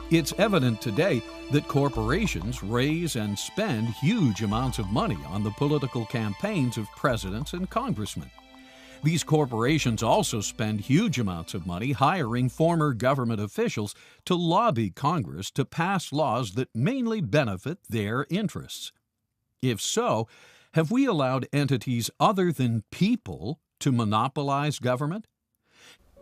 It's evident today that corporations raise and spend huge amounts of money on the political campaigns of presidents and congressmen. These corporations also spend huge amounts of money hiring former government officials to lobby Congress to pass laws that mainly benefit their interests. If so, have we allowed entities other than people to monopolize government?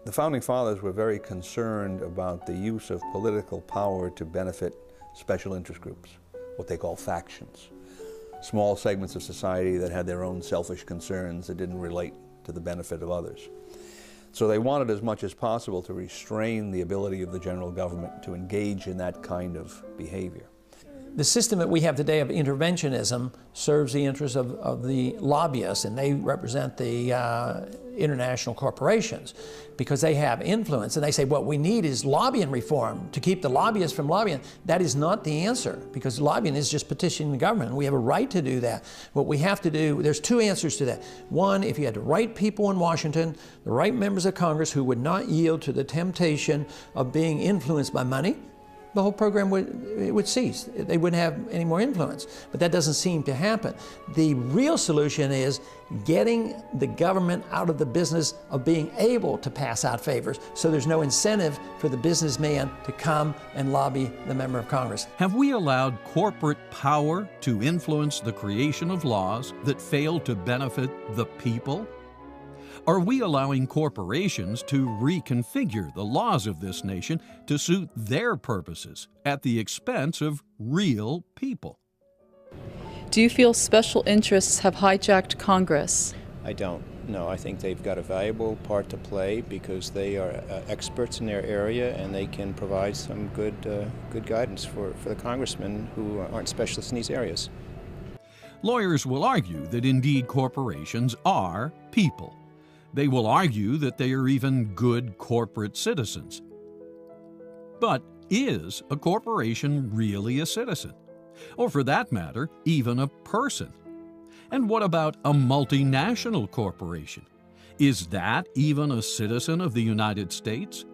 The Founding Fathers were very concerned about the use of political power to benefit special interest groups, what they call factions. Small segments of society that had their own selfish concerns that didn't relate to the benefit of others. So they wanted as much as possible to restrain the ability of the general government to engage in that kind of behavior. The system that we have today of interventionism serves the interests of the lobbyists, and they represent the international corporations because they have influence. And they say what we need is lobbying reform to keep the lobbyists from lobbying. That is not the answer, because lobbying is just petitioning the government. We have a right to do that. What we have to do, there's two answers to that. One, if you had the right people in Washington, the right members of Congress who would not yield to the temptation of being influenced by money, the whole program would cease. They wouldn't have any more influence. But that doesn't seem to happen. The real solution is getting the government out of the business of being able to pass out favors, so there's no incentive for the businessman to come and lobby the member of Congress. Have we allowed corporate power to influence the creation of laws that fail to benefit the people? Are we allowing corporations to reconfigure the laws of this nation to suit their purposes at the expense of real people? Do you feel special interests have hijacked Congress? I don't. No, I think they've got a valuable part to play because they are experts in their area and they can provide some good guidance for the congressmen who aren't specialists in these areas. Lawyers will argue that indeed corporations are people. They will argue that they are even good corporate citizens. But is a corporation really a citizen? Or for that matter, even a person? And what about a multinational corporation? Is that even a citizen of the United States?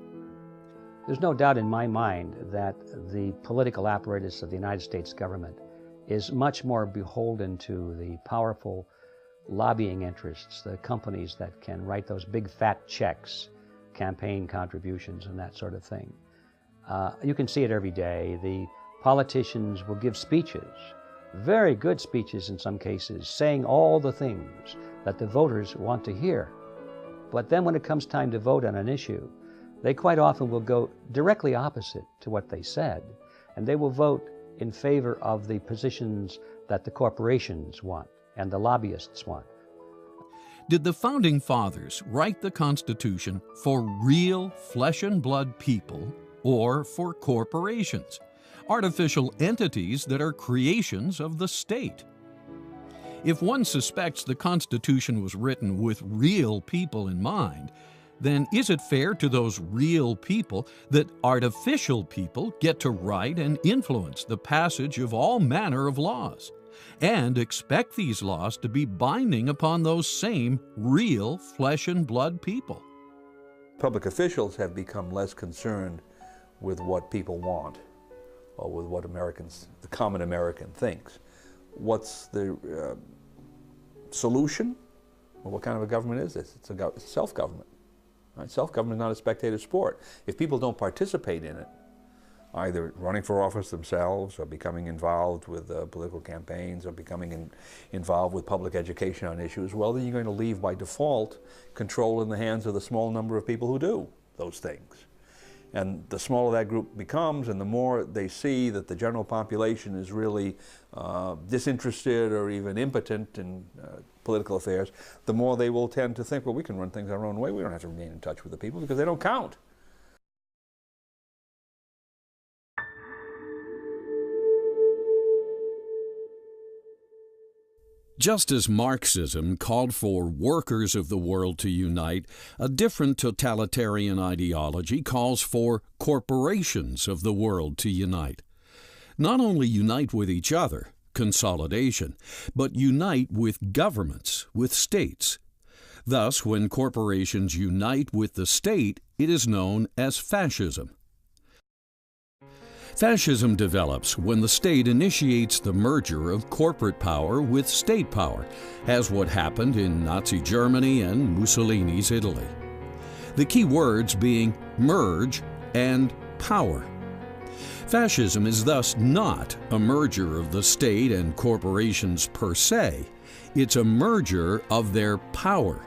There's no doubt in my mind that the political apparatus of the United States government is much more beholden to the powerful lobbying interests, the companies that can write those big fat checks, campaign contributions and that sort of thing. You can see it every day. The politicians will give speeches, very good speeches in some cases, saying all the things that the voters want to hear. But then when it comes time to vote on an issue, they quite often will go directly opposite to what they said, and they will vote in favor of the positions that the corporations want and the lobbyists want. Did the Founding Fathers write the Constitution for real flesh and blood people or for corporations, artificial entities that are creations of the state? If one suspects the Constitution was written with real people in mind, then is it fair to those real people that artificial people get to write and influence the passage of all manner of laws, and expect these laws to be binding upon those same real flesh and blood people? Public officials have become less concerned with what people want or with what the common American thinks. What's the solution? Well, what kind of a government is this? It's self-government. Right? Self-government is not a spectator sport. If people don't participate in it, either running for office themselves or becoming involved with political campaigns or becoming involved with public education on issues, well, then you're going to leave by default control in the hands of the small number of people who do those things. And the smaller that group becomes, and the more they see that the general population is really disinterested or even impotent in political affairs, the more they will tend to think, well, we can run things our own way. We don't have to remain in touch with the people because they don't count. Just as Marxism called for workers of the world to unite, a different totalitarian ideology calls for corporations of the world to unite. Not only unite with each other, consolidation, but unite with governments, with states. Thus, when corporations unite with the state, it is known as fascism. Fascism develops when the state initiates the merger of corporate power with state power, as what happened in Nazi Germany and Mussolini's Italy. The key words being merge and power. Fascism is thus not a merger of the state and corporations per se. It's a merger of their power.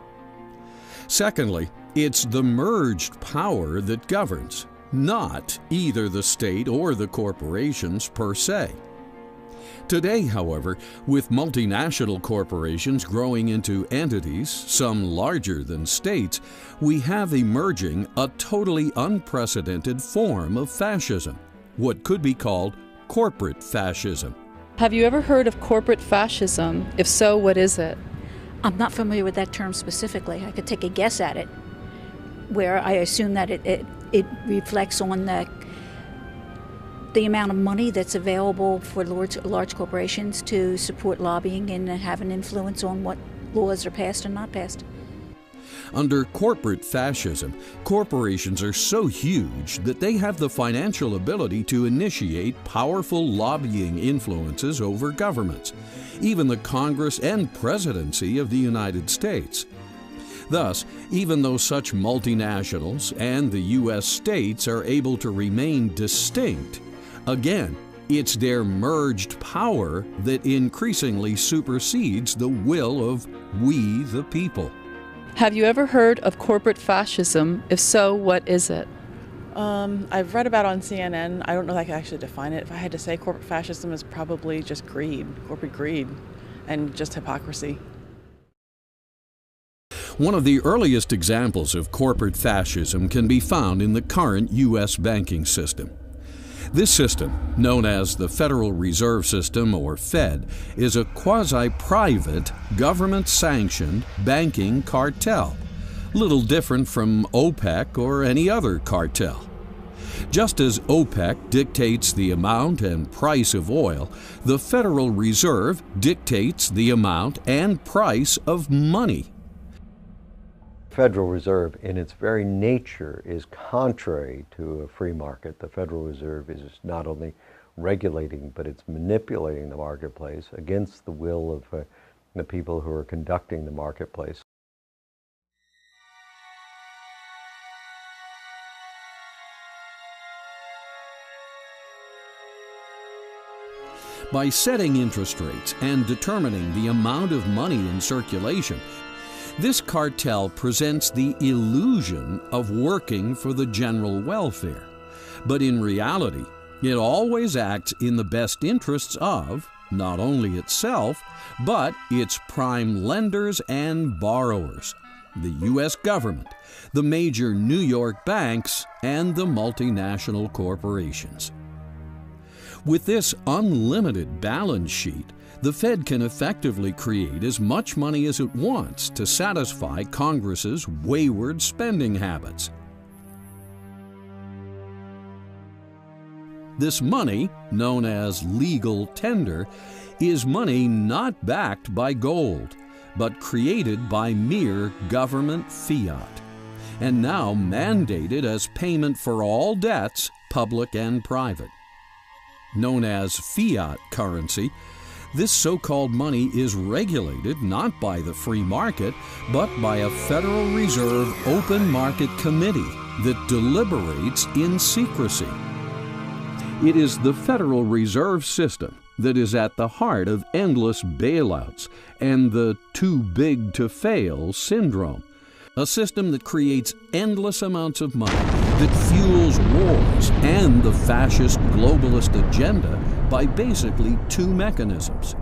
Secondly, it's the merged power that governs, not either the state or the corporations per se. Today, however, with multinational corporations growing into entities, some larger than states, we have emerging a totally unprecedented form of fascism, what could be called corporate fascism. Have you ever heard of corporate fascism? If so, what is it? I'm not familiar with that term specifically. I could take a guess at it, where I assume that it reflects on the amount of money that's available for large corporations to support lobbying and have an influence on what laws are passed and not passed. Under corporate fascism, corporations are so huge that they have the financial ability to initiate powerful lobbying influences over governments, even the Congress and presidency of the United States. Thus, even though such multinationals and the U.S. states are able to remain distinct, again, it's their merged power that increasingly supersedes the will of we the people. Have you ever heard of corporate fascism? If so, what is it? I've read about it on CNN. I don't know if I can actually define it. If I had to say, corporate fascism is probably just greed, corporate greed, and just hypocrisy. One of the earliest examples of corporate fascism can be found in the current U.S. banking system. This system, known as the Federal Reserve System, or Fed, is a quasi-private, government-sanctioned banking cartel, little different from OPEC or any other cartel. Just as OPEC dictates the amount and price of oil, the Federal Reserve dictates the amount and price of money. Federal Reserve, in its very nature, is contrary to a free market. The Federal Reserve is not only regulating, but it's manipulating the marketplace against the will of the people who are conducting the marketplace. By setting interest rates and determining the amount of money in circulation, this cartel presents the illusion of working for the general welfare, but in reality, it always acts in the best interests of not only itself, but its prime lenders and borrowers, the U.S. government, the major New York banks, and the multinational corporations. With this unlimited balance sheet, the Fed can effectively create as much money as it wants to satisfy Congress's wayward spending habits. This money, known as legal tender, is money not backed by gold, but created by mere government fiat, and now mandated as payment for all debts, public and private. Known as fiat currency, this so-called money is regulated not by the free market, but by a Federal Reserve Open Market Committee that deliberates in secrecy. It is the Federal Reserve System that is at the heart of endless bailouts and the too-big-to-fail syndrome, a system that creates endless amounts of money, that fuels wars and the fascist globalist agenda by basically two mechanisms: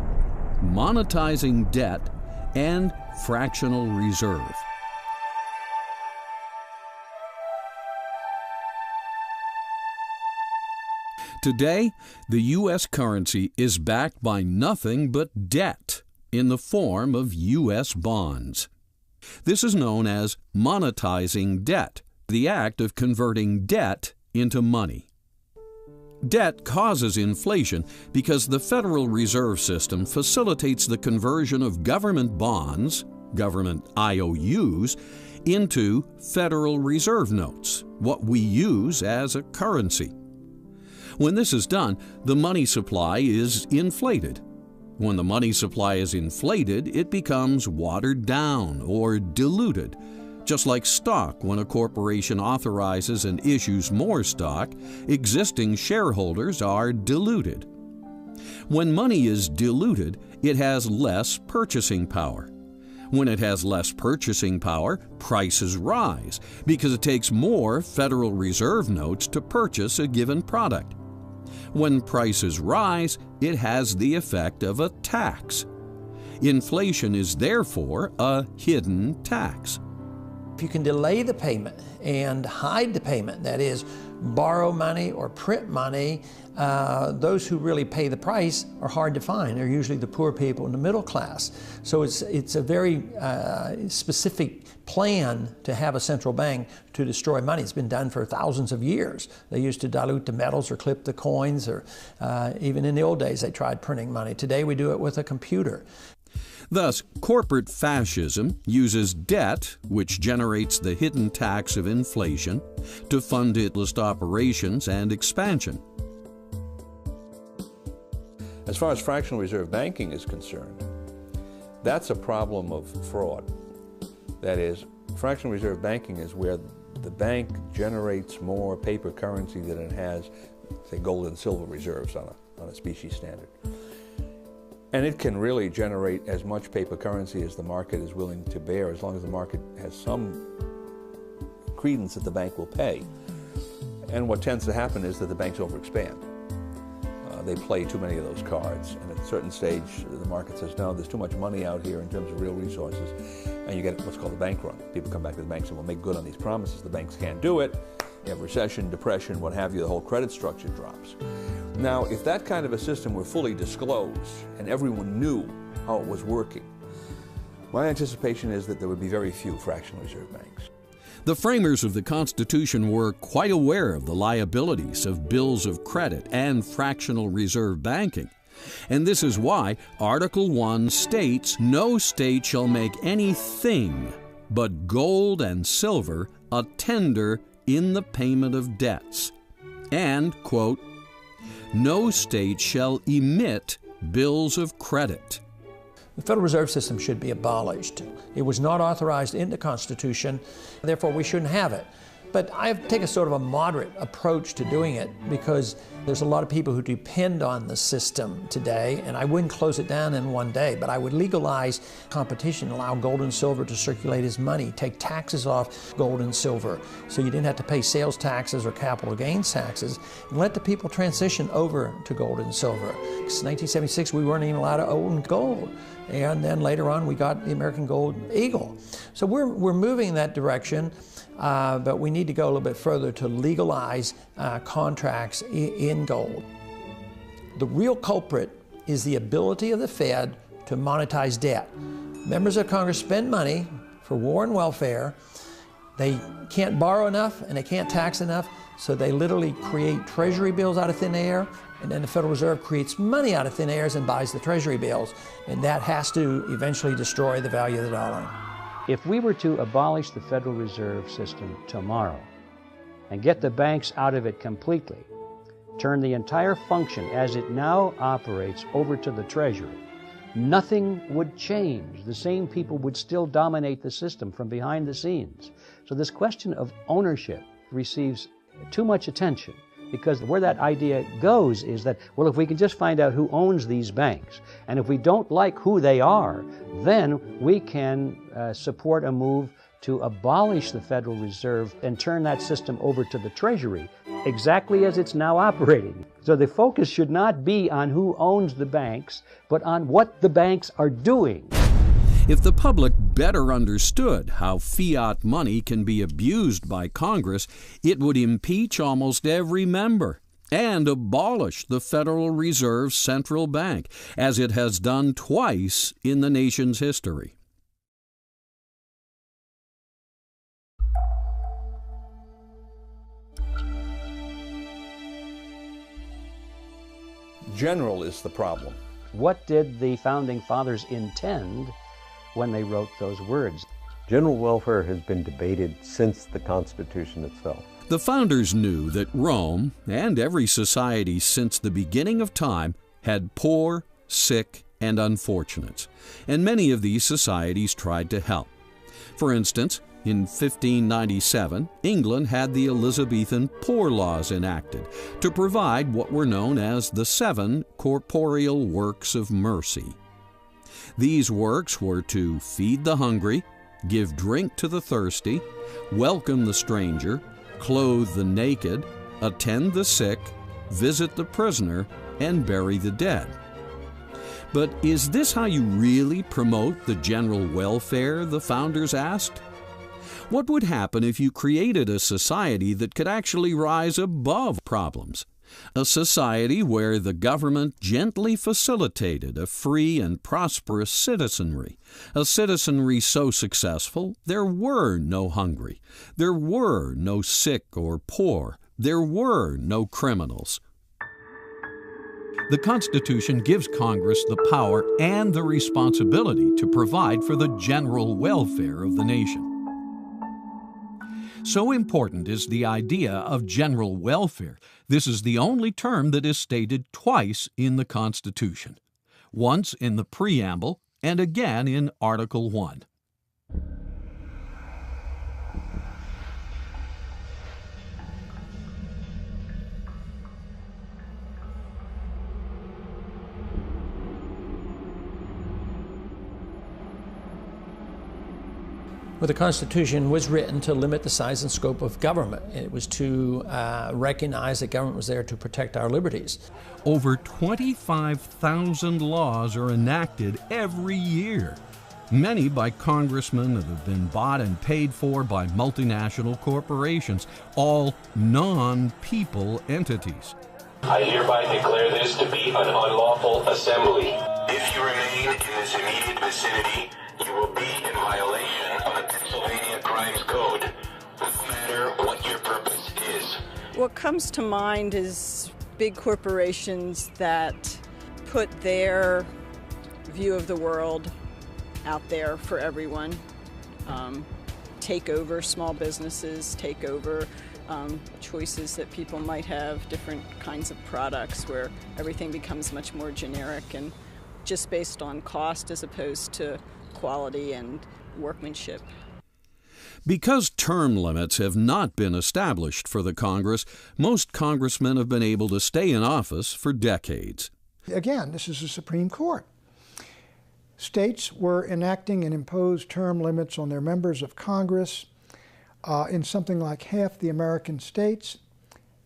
monetizing debt and fractional reserve. Today, the U.S. currency is backed by nothing but debt in the form of U.S. bonds. This is known as monetizing debt, the act of converting debt into money. Debt causes inflation because the Federal Reserve System facilitates the conversion of government bonds, government IOUs, into Federal Reserve notes, what we use as a currency. When this is done, the money supply is inflated. When the money supply is inflated, it becomes watered down or diluted. Just like stock, when a corporation authorizes and issues more stock, existing shareholders are diluted. When money is diluted, it has less purchasing power. When it has less purchasing power, prices rise because it takes more Federal Reserve notes to purchase a given product. When prices rise, it has the effect of a tax. Inflation is therefore a hidden tax. If you can delay the payment and hide the payment, that is, borrow money or print money, those who really pay the price are hard to find. They're usually the poor people in the middle class. So it's a very specific plan to have a central bank to destroy money. It's been done for thousands of years. They used to dilute the metals or clip the coins, or even in the old days they tried printing money. Today we do it with a computer. Thus, corporate fascism uses debt, which generates the hidden tax of inflation, to fund its operations and expansion. As far as fractional reserve banking is concerned, that's a problem of fraud. That is, fractional reserve banking is where the bank generates more paper currency than it has, say, gold and silver reserves on a specie standard. And it can really generate as much paper currency as the market is willing to bear, as long as the market has some credence that the bank will pay. And what tends to happen is that the banks overexpand. They play too many of those cards, and at a certain stage the market says, no, there's too much money out here in terms of real resources, and you get what's called a bank run. People come back to the banks and will make good on these promises. The banks can't do it. You have recession, depression, what have you, the whole credit structure drops. Now, if that kind of a system were fully disclosed and everyone knew how it was working, my anticipation is that there would be very few fractional reserve banks. The framers of the Constitution were quite aware of the liabilities of bills of credit and fractional reserve banking. And this is why Article 1 states, "No state shall make anything but gold and silver a tender in the payment of debts." And, quote, "No state shall emit bills of credit." The Federal Reserve System should be abolished. It was not authorized in the Constitution, therefore we shouldn't have it. But I take a sort of a moderate approach to doing it because there's a lot of people who depend on the system today, and I wouldn't close it down in one day, but I would legalize competition, allow gold and silver to circulate as money, take taxes off gold and silver so you didn't have to pay sales taxes or capital gains taxes, and let the people transition over to gold and silver. Since 1976, we weren't even allowed to own gold. And then later on, we got the American Gold Eagle. So we're moving in that direction. But we need to go a little bit further to legalize contracts in gold. The real culprit is the ability of the Fed to monetize debt. Members of Congress spend money for war and welfare. They can't borrow enough and they can't tax enough, so they literally create treasury bills out of thin air, and then the Federal Reserve creates money out of thin air and buys the treasury bills, and that has to eventually destroy the value of the dollar. If we were to abolish the Federal Reserve System tomorrow and get the banks out of it completely, turn the entire function as it now operates over to the Treasury, nothing would change. The same people would still dominate the system from behind the scenes. So this question of ownership receives too much attention, because where that idea goes is that, well, if we can just find out who owns these banks, and if we don't like who they are, then we can support a move to abolish the Federal Reserve and turn that system over to the Treasury, exactly as it's now operating. So the focus should not be on who owns the banks, but on what the banks are doing. If the public better understood how fiat money can be abused by Congress, it would impeach almost every member and abolish the Federal Reserve Central Bank, as it has done twice in the nation's history. General is the problem. What did the Founding Fathers intend when they wrote those words? General welfare has been debated since the Constitution itself. The founders knew that Rome, and every society since the beginning of time, had poor, sick, and unfortunates, and many of these societies tried to help. For instance, in 1597, England had the Elizabethan Poor Laws enacted to provide what were known as the 7 corporeal works of mercy. These works were to feed the hungry, give drink to the thirsty, welcome the stranger, clothe the naked, attend the sick, visit the prisoner, and bury the dead. But is this how you really promote the general welfare, the founders asked? What would happen if you created a society that could actually rise above problems? A society where the government gently facilitated a free and prosperous citizenry, a citizenry so successful there were no hungry, there were no sick or poor, there were no criminals. The Constitution gives Congress the power and the responsibility to provide for the general welfare of the nation. So important is the idea of general welfare. This is the only term that is stated twice in the Constitution, once in the preamble and again in Article 1. Well, the Constitution was written to limit the size and scope of government. It was to recognize that government was there to protect our liberties. Over 25,000 laws are enacted every year, many by congressmen that have been bought and paid for by multinational corporations, all non-people entities. I hereby declare this to be an unlawful assembly. If you remain in this immediate vicinity, you will be in violation of the Pennsylvania Crimes Code, no matter what your purpose is. What comes to mind is big corporations that put their view of the world out there for everyone, take over small businesses, take over choices that people might have, different kinds of products where everything becomes much more generic and just based on cost as opposed to quality and workmanship. Because term limits have not been established for the Congress, most congressmen have been able to stay in office for decades. Again, this is the Supreme Court. States were enacting and imposed term limits on their members of Congress in something like half the American states,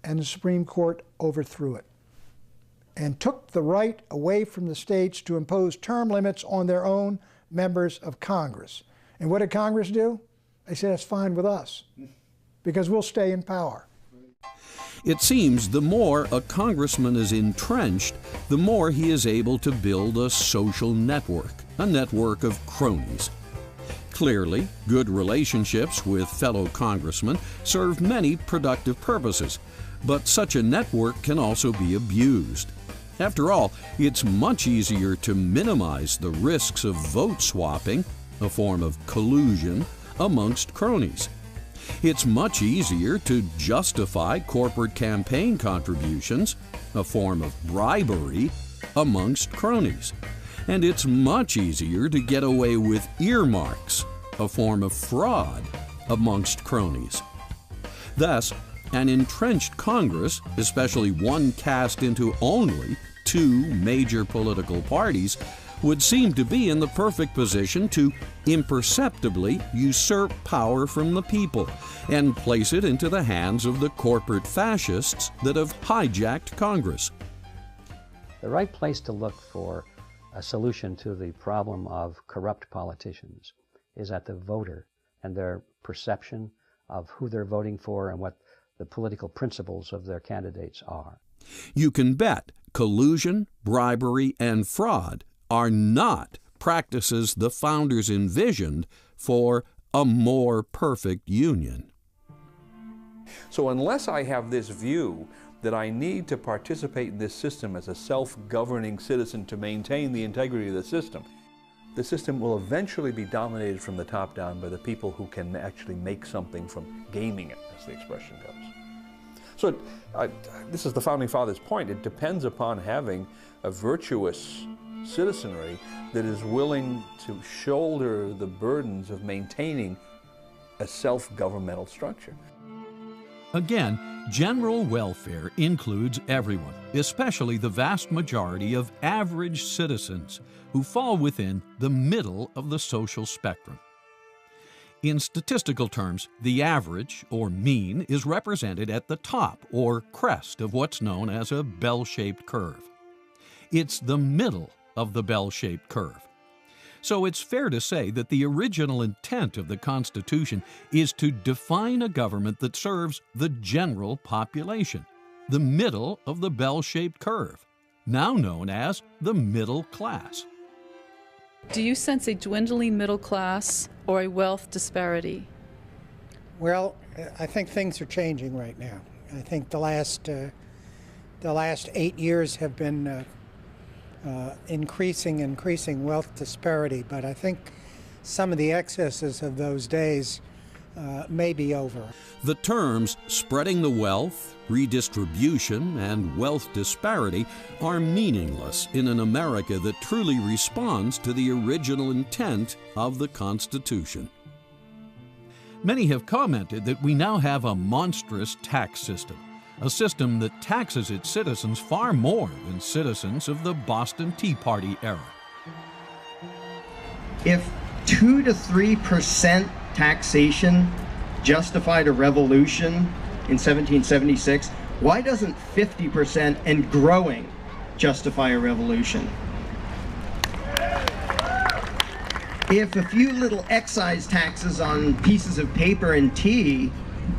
and the Supreme Court overthrew it and took the right away from the states to impose term limits on their own members of Congress. And what did Congress do? They said, that's fine with us, because we'll stay in power. It seems the more a congressman is entrenched, the more he is able to build a social network, a network of cronies. Clearly, good relationships with fellow congressmen serve many productive purposes, but such a network can also be abused. After all, it's much easier to minimize the risks of vote swapping, a form of collusion, amongst cronies. It's much easier to justify corporate campaign contributions, a form of bribery, amongst cronies. And it's much easier to get away with earmarks, a form of fraud, amongst cronies. Thus, an entrenched Congress, especially one cast into only 2 major political parties, would seem to be in the perfect position to imperceptibly usurp power from the people and place it into the hands of the corporate fascists that have hijacked Congress. The right place to look for a solution to the problem of corrupt politicians is at the voter and their perception of who they're voting for and what the political principles of their candidates are. You can bet collusion, bribery, and fraud are not practices the founders envisioned for a more perfect union. So unless I have this view that I need to participate in this system as a self-governing citizen to maintain the integrity of the system, the system will eventually be dominated from the top down by the people who can actually make something from gaming it, as the expression goes. So this is the Founding Fathers' point. It depends upon having a virtuous citizenry that is willing to shoulder the burdens of maintaining a self-governmental structure. Again, general welfare includes everyone, especially the vast majority of average citizens who fall within the middle of the social spectrum. In statistical terms, the average, or mean, is represented at the top, or crest, of what's known as a bell-shaped curve. It's the middle of the bell-shaped curve. So it's fair to say that the original intent of the Constitution is to define a government that serves the general population, the middle of the bell-shaped curve, now known as the middle class. Do you sense a dwindling middle class or a wealth disparity? Well, I think things are changing right now. I think the last 8 years have been increasing wealth disparity, but I think some of the excesses of those days may be over. The terms spreading the wealth, redistribution, and wealth disparity are meaningless in an America that truly responds to the original intent of the Constitution. Many have commented that we now have a monstrous tax system, a system that taxes its citizens far more than citizens of the Boston Tea Party era. If 2 to 3% taxation justified a revolution in 1776, why doesn't 50% and growing justify a revolution? If a few little excise taxes on pieces of paper and tea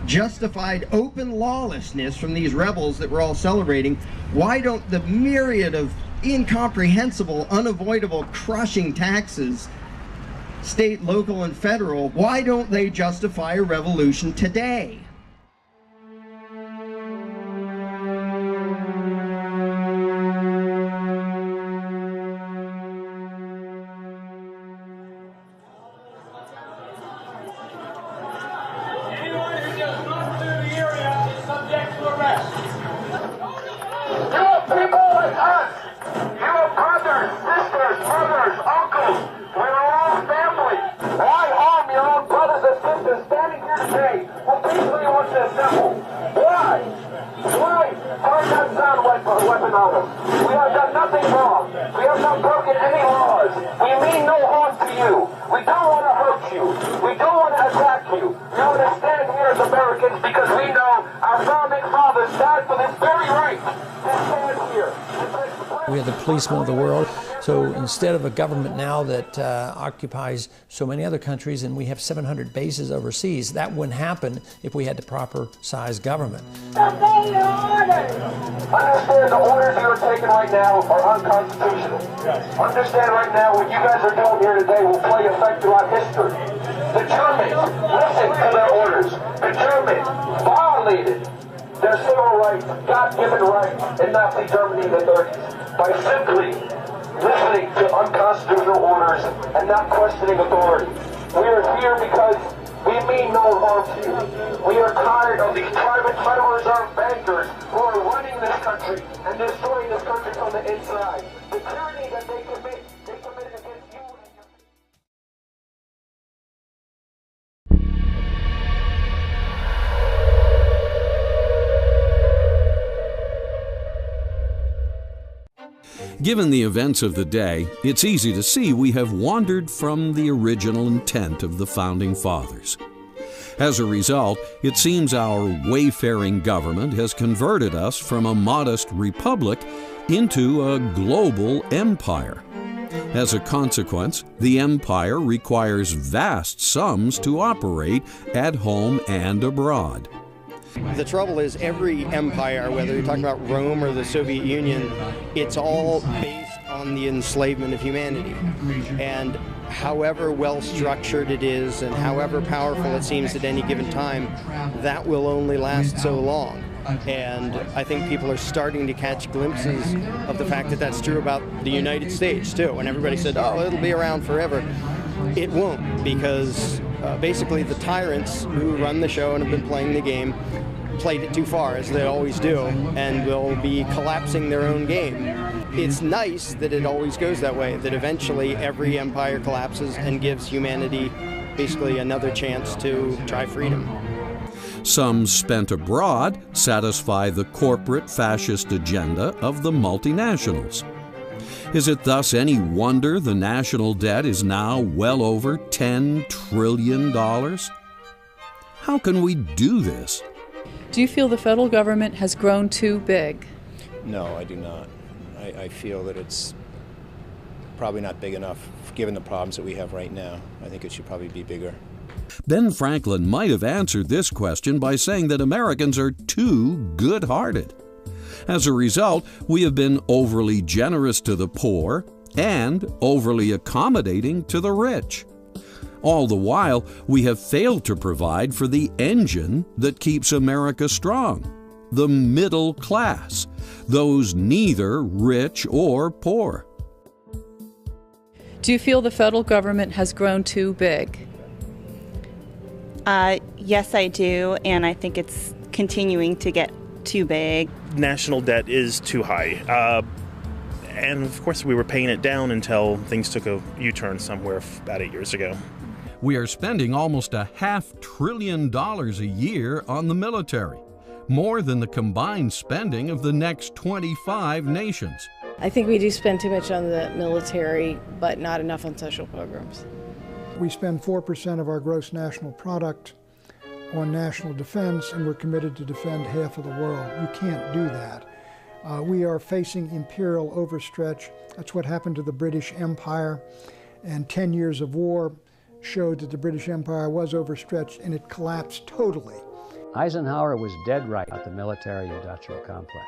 justified open lawlessness from these rebels that we're all celebrating, why don't the myriad of incomprehensible, unavoidable, crushing taxes, state, local, and federal, why don't they justify a revolution today? We are the policemen of the world. So instead of a government now that occupies so many other countries, and we have 700 bases overseas, that wouldn't happen if we had the proper size government. Understand the orders you are taking right now are unconstitutional. Understand right now what you guys are doing here today will play effect throughout history. The Germans, listen to their orders. The Germans violated their civil rights, God-given rights in Nazi Germany in the 30s by simply listening to unconstitutional orders and not questioning authority. We are here because we mean no harm to you. We are tired of these private Federal Reserve bankers who are running this country and destroying this country from the inside. The tyranny that they committed against you. Given the events of the day, it's easy to see we have wandered from the original intent of the Founding Fathers. As a result, it seems our wayfaring government has converted us from a modest republic into a global empire. As a consequence, the empire requires vast sums to operate at home and abroad. The trouble is every empire, whether you're talking about Rome or the Soviet Union, it's all based on the enslavement of humanity. And however well structured it is and however powerful it seems at any given time, that will only last so long. And I think people are starting to catch glimpses of the fact that that's true about the United States, too. And everybody said, oh, it'll be around forever. It won't, because basically the tyrants who run the show and have been playing the game played it too far, as they always do, and will be collapsing their own game. It's nice that it always goes that way, that eventually every empire collapses and gives humanity basically another chance to try freedom. Sums spent abroad satisfy the corporate fascist agenda of the multinationals. Is it thus any wonder the national debt is now well over $10 trillion? How can we do this? Do you feel the federal government has grown too big? No, I do not. I feel that it's probably not big enough given the problems that we have right now. I think it should probably be bigger. Ben Franklin might have answered this question by saying that Americans are too good-hearted. As a result, we have been overly generous to the poor and overly accommodating to the rich. All the while, we have failed to provide for the engine that keeps America strong, the middle class, those neither rich or poor. Do you feel the federal government has grown too big? Yes, I do, and I think it's continuing to get too big. National debt is too high. And of course, we were paying it down until things took a U-turn somewhere about 8 years ago. We are spending almost $500 billion a year on the military, more than the combined spending of the next 25 nations. I think we do spend too much on the military, but not enough on social programs. We spend 4% of our gross national product on national defense, and we're committed to defend half of the world. You can't do that. We are facing imperial overstretch. That's what happened to the British Empire, and 10 years of war showed that the British Empire was overstretched, and it collapsed totally. Eisenhower was dead right about the military-industrial complex.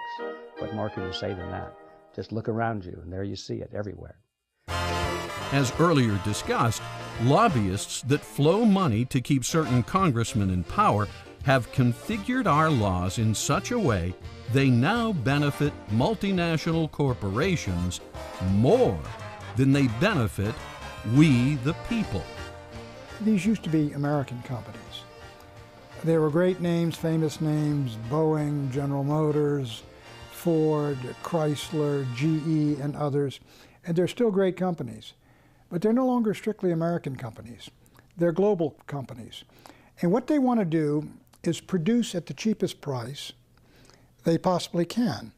What more can you say than that? Just look around you, and there you see it everywhere. As earlier discussed, lobbyists that flow money to keep certain congressmen in power have configured our laws in such a way they now benefit multinational corporations more than they benefit we the people. These used to be American companies. There were great names, famous names, Boeing, General Motors, Ford, Chrysler, GE, and others, and they're still great companies. But they're no longer strictly American companies. They're global companies. And what they want to do is produce at the cheapest price they possibly can.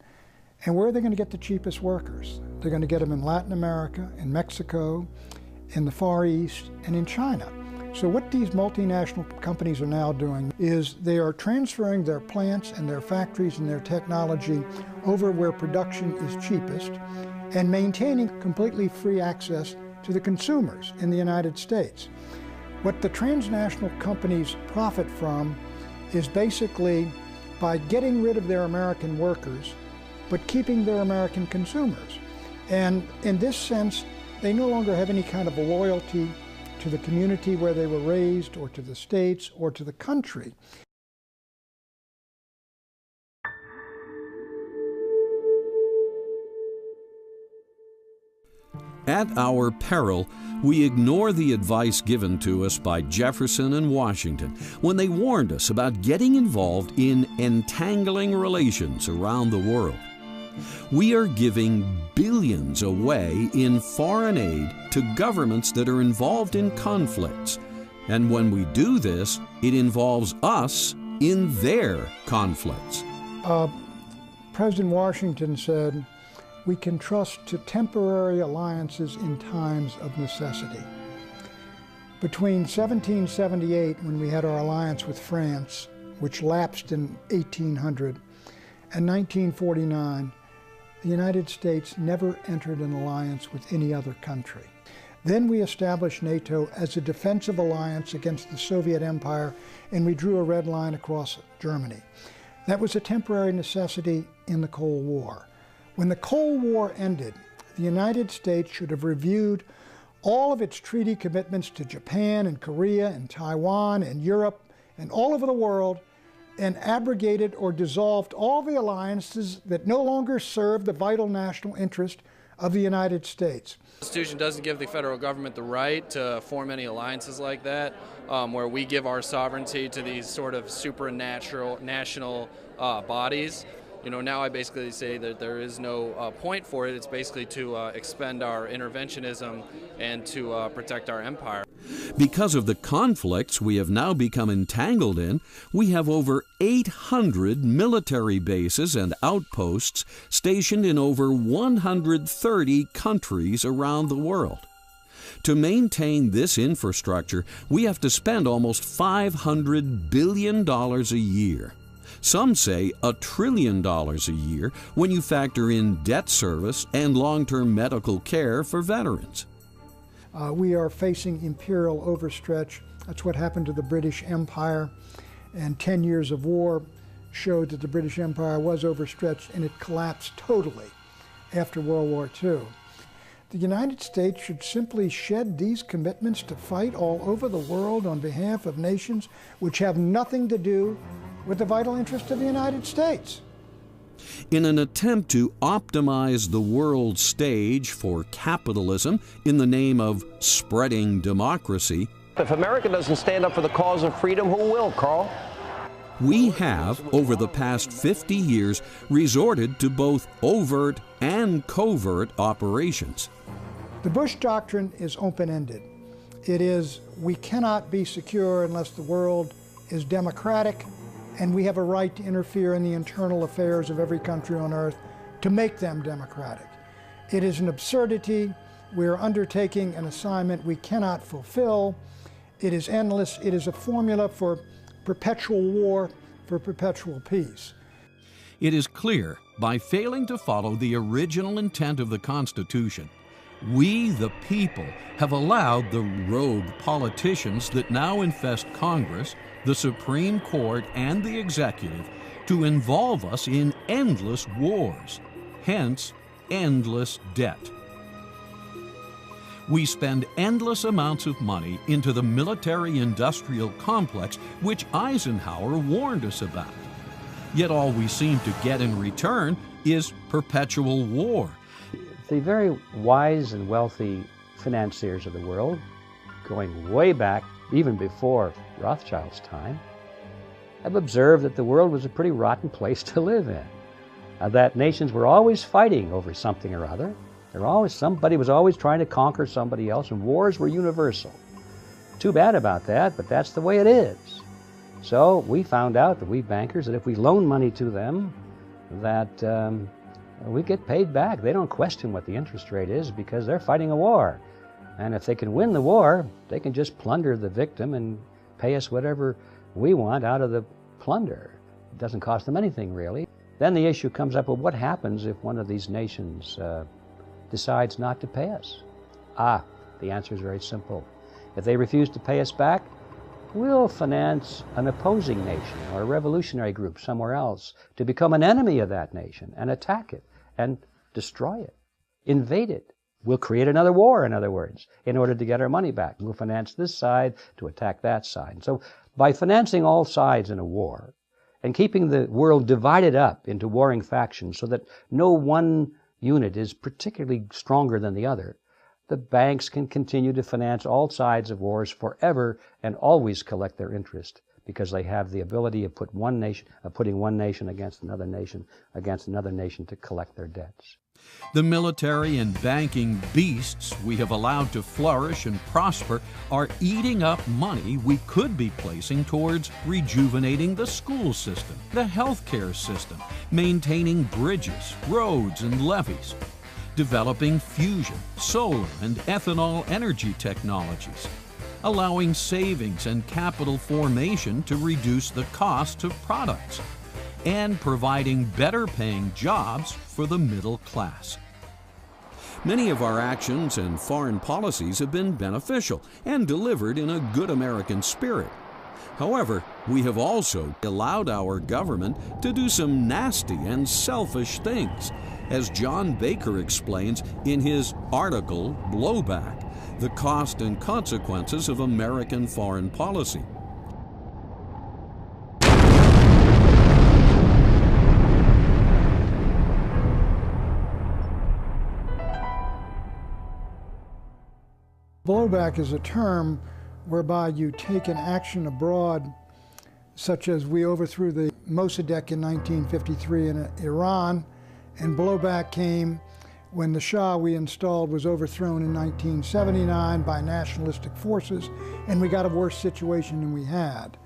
And where are they going to get the cheapest workers? They're going to get them in Latin America, in Mexico, in the Far East, and in China. So what these multinational companies are now doing is they are transferring their plants and their factories and their technology over where production is cheapest and maintaining completely free access to the consumers in the United States. What the transnational companies profit from is basically by getting rid of their American workers, but keeping their American consumers. And in this sense, they no longer have any kind of a loyalty to the community where they were raised, or to the states, or to the country. At our peril, we ignore the advice given to us by Jefferson and Washington when they warned us about getting involved in entangling relations around the world. We are giving billions away in foreign aid to governments that are involved in conflicts. And when we do this, it involves us in their conflicts. President Washington said, "We can trust to temporary alliances in times of necessity." Between 1778, when we had our alliance with France, which lapsed in 1800, and 1949, the United States never entered an alliance with any other country. Then we established NATO as a defensive alliance against the Soviet Empire, and we drew a red line across Germany. That was a temporary necessity in the Cold War. When the Cold War ended, the United States should have reviewed all of its treaty commitments to Japan and Korea and Taiwan and Europe and all over the world, and abrogated or dissolved all the alliances that no longer serve the vital national interest of the United States. The Constitution doesn't give the federal government the right to form any alliances like that, where we give our sovereignty to these sort of supernatural national bodies. You know, now I basically say that there is no point for it. It's basically to expend our interventionism and to protect our empire. Because of the conflicts we have now become entangled in, we have over 800 military bases and outposts stationed in over 130 countries around the world. To maintain this infrastructure, we have to spend almost $500 billion a year. Some say $1 trillion a year when you factor in debt service and long-term medical care for veterans. We are facing imperial overstretch. That's what happened to the British Empire. And 10 years of war showed that the British Empire was overstretched, and it collapsed totally after World War II. The United States should simply shed these commitments to fight all over the world on behalf of nations which have nothing to do with the vital interest of the United States. In an attempt to optimize the world stage for capitalism in the name of spreading democracy, if America doesn't stand up for the cause of freedom, who will, Carl? We have, over the past 50 years, resorted to both overt and covert operations. The Bush Doctrine is open-ended. It is, we cannot be secure unless the world is democratic, and we have a right to interfere in the internal affairs of every country on earth to make them democratic. It is an absurdity. We are undertaking an assignment we cannot fulfill. It is endless. It is a formula for perpetual war, for perpetual peace. It is clear, by failing to follow the original intent of the Constitution, we, the people, have allowed the rogue politicians that now infest Congress, the Supreme Court, and the executive to involve us in endless wars, hence endless debt. We spend endless amounts of money into the military-industrial complex which Eisenhower warned us about. Yet all we seem to get in return is perpetual war. The very wise and wealthy financiers of the world, going way back, even before Rothschild's time, have observed that the world was a pretty rotten place to live in. That nations were always fighting over something or other. Somebody was always trying to conquer somebody else, and wars were universal. Too bad about that, but that's the way it is. So we found out, that we bankers, that if we loan money to them, that we get paid back. They don't question what the interest rate is because they're fighting a war. And if they can win the war, they can just plunder the victim and pay us whatever we want out of the plunder. It doesn't cost them anything, really. Then the issue comes up, well, what happens if one of these nations decides not to pay us? The answer is very simple. If they refuse to pay us back, we'll finance an opposing nation or a revolutionary group somewhere else to become an enemy of that nation and attack it and destroy it, invade it. We'll create another war, in other words, in order to get our money back. We'll finance this side to attack that side. And so by financing all sides in a war and keeping the world divided up into warring factions so that no one unit is particularly stronger than the other, the banks can continue to finance all sides of wars forever and always collect their interest because they have the ability of putting one nation against another nation to collect their debts. The military and banking beasts we have allowed to flourish and prosper are eating up money we could be placing towards rejuvenating the school system, the healthcare system, maintaining bridges, roads, and levees, developing fusion, solar, and ethanol energy technologies, allowing savings and capital formation to reduce the cost of products, and providing better-paying jobs for the middle class. Many of our actions and foreign policies have been beneficial and delivered in a good American spirit. However, we have also allowed our government to do some nasty and selfish things, as John Baker explains in his article, Blowback: The Cost and Consequences of American Foreign Policy. Blowback is a term whereby you take an action abroad, such as we overthrew the Mossadegh in 1953 in Iran, and blowback came when the Shah we installed was overthrown in 1979 by nationalistic forces, and we got a worse situation than we had.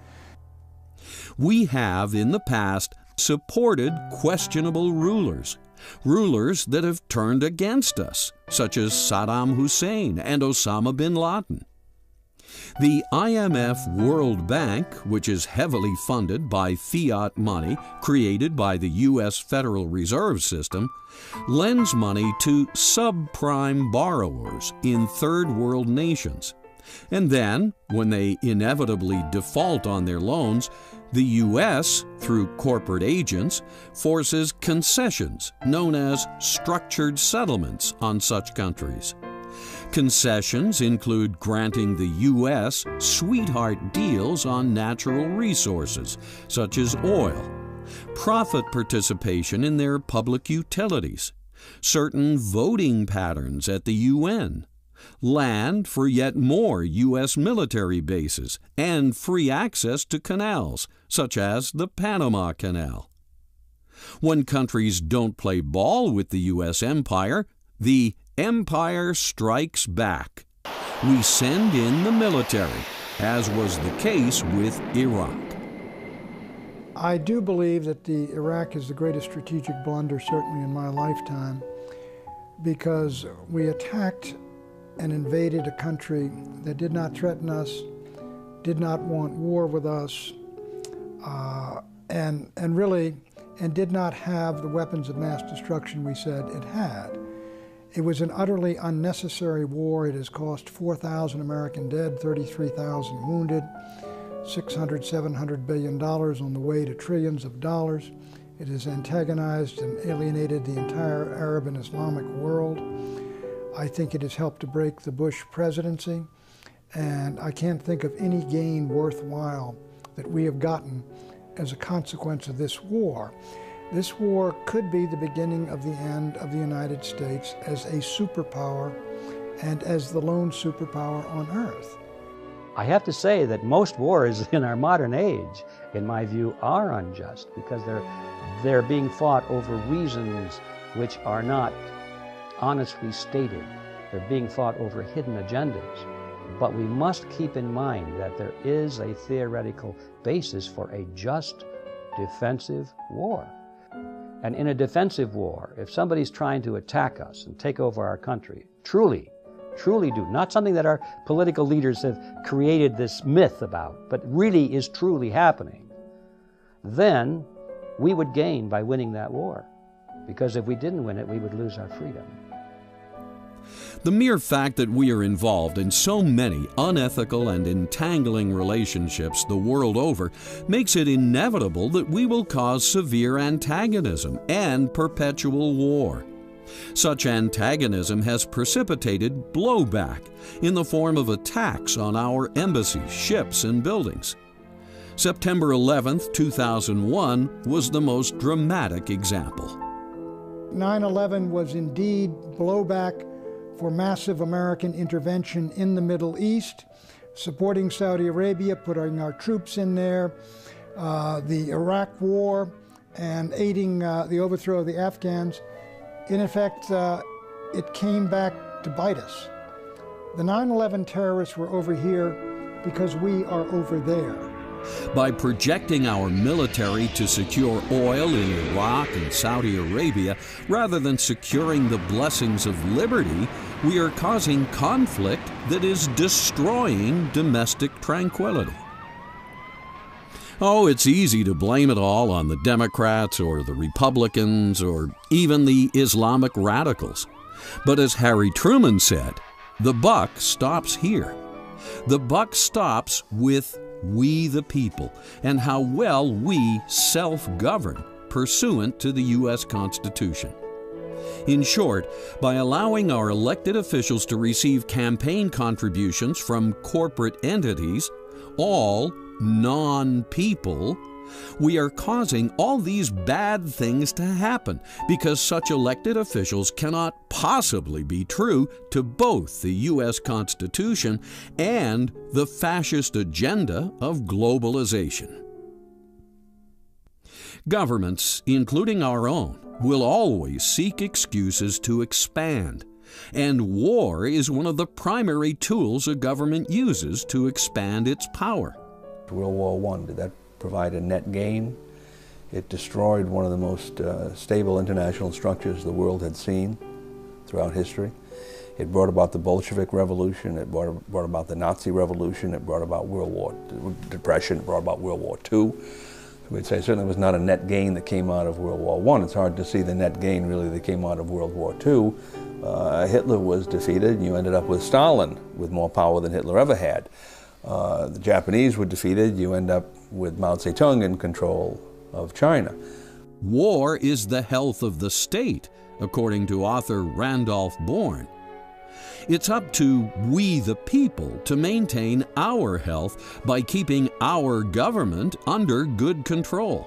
We have, in the past, supported questionable rulers, rulers that have turned against us, such as Saddam Hussein and Osama bin Laden. The IMF World Bank, which is heavily funded by fiat money created by the U.S. Federal Reserve System, lends money to subprime borrowers in third world nations. And then, when they inevitably default on their loans, the U.S., through corporate agents, forces concessions known as structured settlements on such countries. Concessions include granting the U.S. sweetheart deals on natural resources, such as oil, profit participation in their public utilities, certain voting patterns at the UN, land for yet more U.S. military bases, and free access to canals, such as the Panama Canal. When countries don't play ball with the U.S. empire, the empire strikes back. We send in the military, as was the case with Iraq. I do believe that Iraq is the greatest strategic blunder, certainly in my lifetime, because we attacked and invaded a country that did not threaten us, did not want war with us, and did not have the weapons of mass destruction we said it had. It was an utterly unnecessary war. It has cost 4,000 American dead, 33,000 wounded, $600–700 billion on the way to trillions of dollars. It has antagonized and alienated the entire Arab and Islamic world. I think it has helped to break the Bush presidency, and I can't think of any gain worthwhile that we have gotten as a consequence of this war. This war could be the beginning of the end of the United States as a superpower and as the lone superpower on Earth. I have to say that most wars in our modern age, in my view, are unjust because they're being fought over reasons which are not honestly stated. They're being fought over hidden agendas. But we must keep in mind that there is a theoretical basis for a just defensive war. And in a defensive war, if somebody's trying to attack us and take over our country, truly do, not something that our political leaders have created this myth about, but really is truly happening, then we would gain by winning that war. Because if we didn't win it, we would lose our freedom. The mere fact that we are involved in so many unethical and entangling relationships the world over makes it inevitable that we will cause severe antagonism and perpetual war. Such antagonism has precipitated blowback in the form of attacks on our embassies, ships, and buildings. September 11, 2001 was the most dramatic example. 9/11 was indeed blowback for massive American intervention in the Middle East, supporting Saudi Arabia, putting our troops in there, the Iraq War, and aiding the overthrow of the Afghans. In effect, it came back to bite us. The 9/11 terrorists were over here because we are over there. By projecting our military to secure oil in Iraq and Saudi Arabia, rather than securing the blessings of liberty, we are causing conflict that is destroying domestic tranquility. Oh, it's easy to blame it all on the Democrats or the Republicans or even the Islamic radicals. But as Harry Truman said, the buck stops here. The buck stops with we the people, and how well we self-govern pursuant to the U.S. Constitution. In short, by allowing our elected officials to receive campaign contributions from corporate entities, all non-people, We are causing all these bad things to happen because such elected officials cannot possibly be true to both the U.S. Constitution and the fascist agenda of globalization. Governments, including our own, will always seek excuses to expand, and war is one of the primary tools a government uses to expand its power. World War I, did that provide a net gain? It destroyed one of the most stable international structures the world had seen throughout history. It brought about the Bolshevik Revolution, it brought about the Nazi Revolution, it brought about World War Depression, it brought about World War II. We'd say certainly it was not a net gain that came out of World War I. It's hard to see the net gain really that came out of World War II. Hitler was defeated, and you ended up with Stalin with more power than Hitler ever had. The Japanese were defeated, you end up with Mao Zedong in control of China. War is the health of the state, according to author Randolph Bourne. It's up to we the people to maintain our health by keeping our government under good control.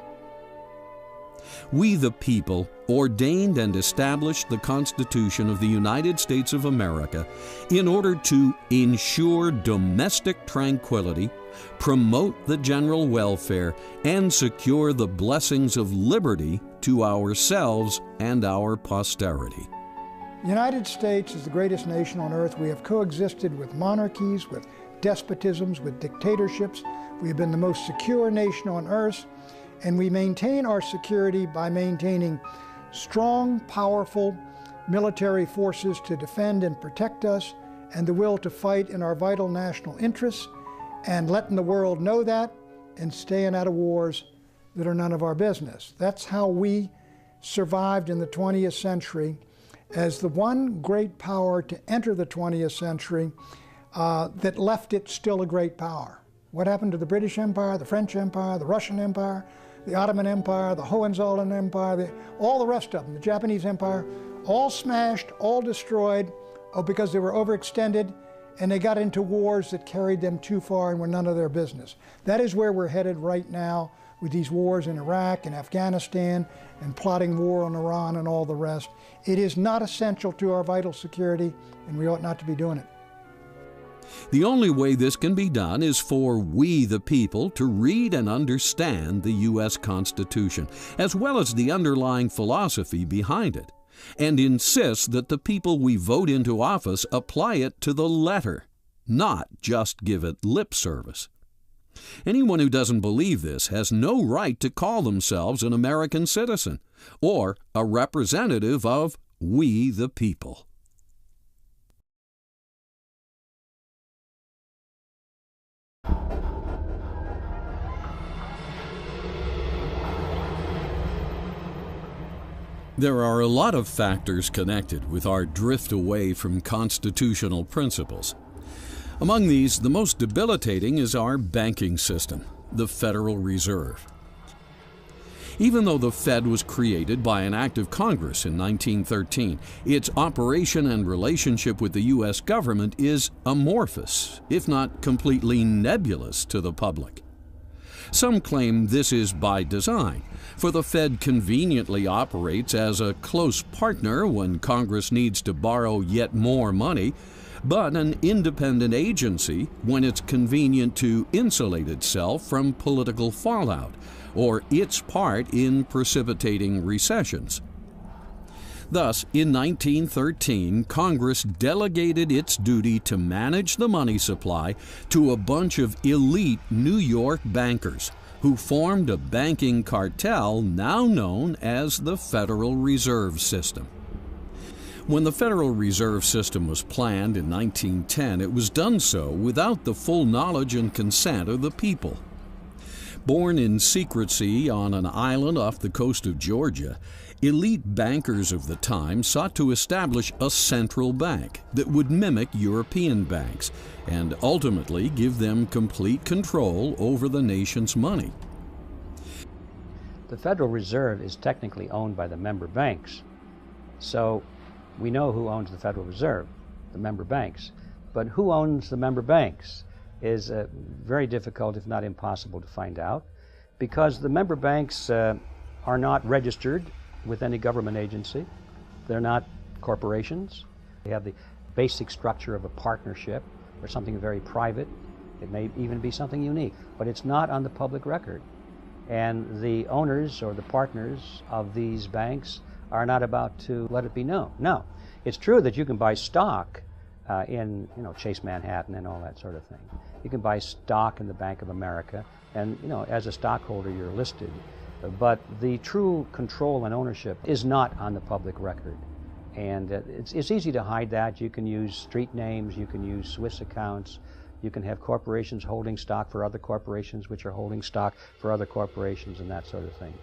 We the people ordained and established the Constitution of the United States of America in order to ensure domestic tranquility, promote the general welfare, and secure the blessings of liberty to ourselves and our posterity. The United States is the greatest nation on earth. We have coexisted with monarchies, with despotisms, with dictatorships. We have been the most secure nation on earth, and we maintain our security by maintaining strong, powerful military forces to defend and protect us, and the will to fight in our vital national interests, and letting the world know that, and staying out of wars that are none of our business. That's how we survived in the 20th century as the one great power to enter the 20th century that left it still a great power. What happened to the British Empire, the French Empire, the Russian Empire, the Ottoman Empire, the Hohenzollern Empire, all the rest of them, the Japanese Empire, all smashed, all destroyed, because they were overextended and they got into wars that carried them too far and were none of their business. That is where we're headed right now with these wars in Iraq and Afghanistan and plotting war on Iran and all the rest. It is not essential to our vital security, and we ought not to be doing it. The only way this can be done is for we the people to read and understand the U.S. Constitution, as well as the underlying philosophy behind it, and insist that the people we vote into office apply it to the letter, not just give it lip service. Anyone who doesn't believe this has no right to call themselves an American citizen or a representative of we the people. There are a lot of factors connected with our drift away from constitutional principles. Among these, the most debilitating is our banking system, the Federal Reserve. Even though the Fed was created by an act of Congress in 1913, its operation and relationship with the U.S. government is amorphous, if not completely nebulous to the public. Some claim this is by design, for the Fed conveniently operates as a close partner when Congress needs to borrow yet more money, but an independent agency when it's convenient to insulate itself from political fallout or its part in precipitating recessions. Thus, in 1913, Congress delegated its duty to manage the money supply to a bunch of elite New York bankers who formed a banking cartel now known as the Federal Reserve System. When the Federal Reserve System was planned in 1910, it was done so without the full knowledge and consent of the people. Born in secrecy on an island off the coast of Georgia, elite bankers of the time sought to establish a central bank that would mimic European banks and ultimately give them complete control over the nation's money. The Federal Reserve is technically owned by the member banks, so we know who owns the Federal Reserve, the member banks. But who owns the member banks is very difficult, if not impossible, to find out. Because the member banks are not registered with any government agency. They're not corporations. They have the basic structure of a partnership or something very private. It may even be something unique, but it's not on the public record. And the owners or the partners of these banks are not about to let it be known. Now, it's true that you can buy stock in Chase Manhattan and all that sort of thing. You can buy stock in the Bank of America, and as a stockholder you're listed. But the true control and ownership is not on the public record. And it's easy to hide that. You can use street names, you can use Swiss accounts, you can have corporations holding stock for other corporations which are holding stock for other corporations and that sort of thing.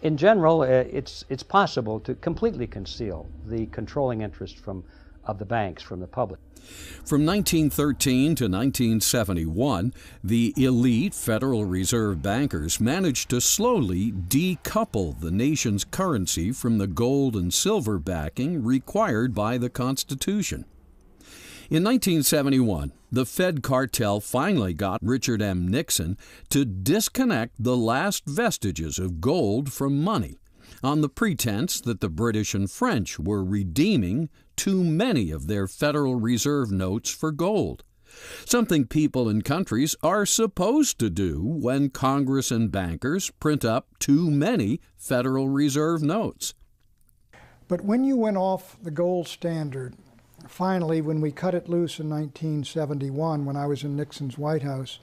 In general, it's possible to completely conceal the controlling interest of the banks from the public. From 1913 to 1971, the elite Federal Reserve bankers managed to slowly decouple the nation's currency from the gold and silver backing required by the Constitution. In 1971, the Fed cartel finally got Richard M. Nixon to disconnect the last vestiges of gold from money on the pretense that the British and French were redeeming too many of their Federal Reserve notes for gold, something people and countries are supposed to do when Congress and bankers print up too many Federal Reserve notes. But when you went off the gold standard, finally, when we cut it loose in 1971, when I was in Nixon's White House,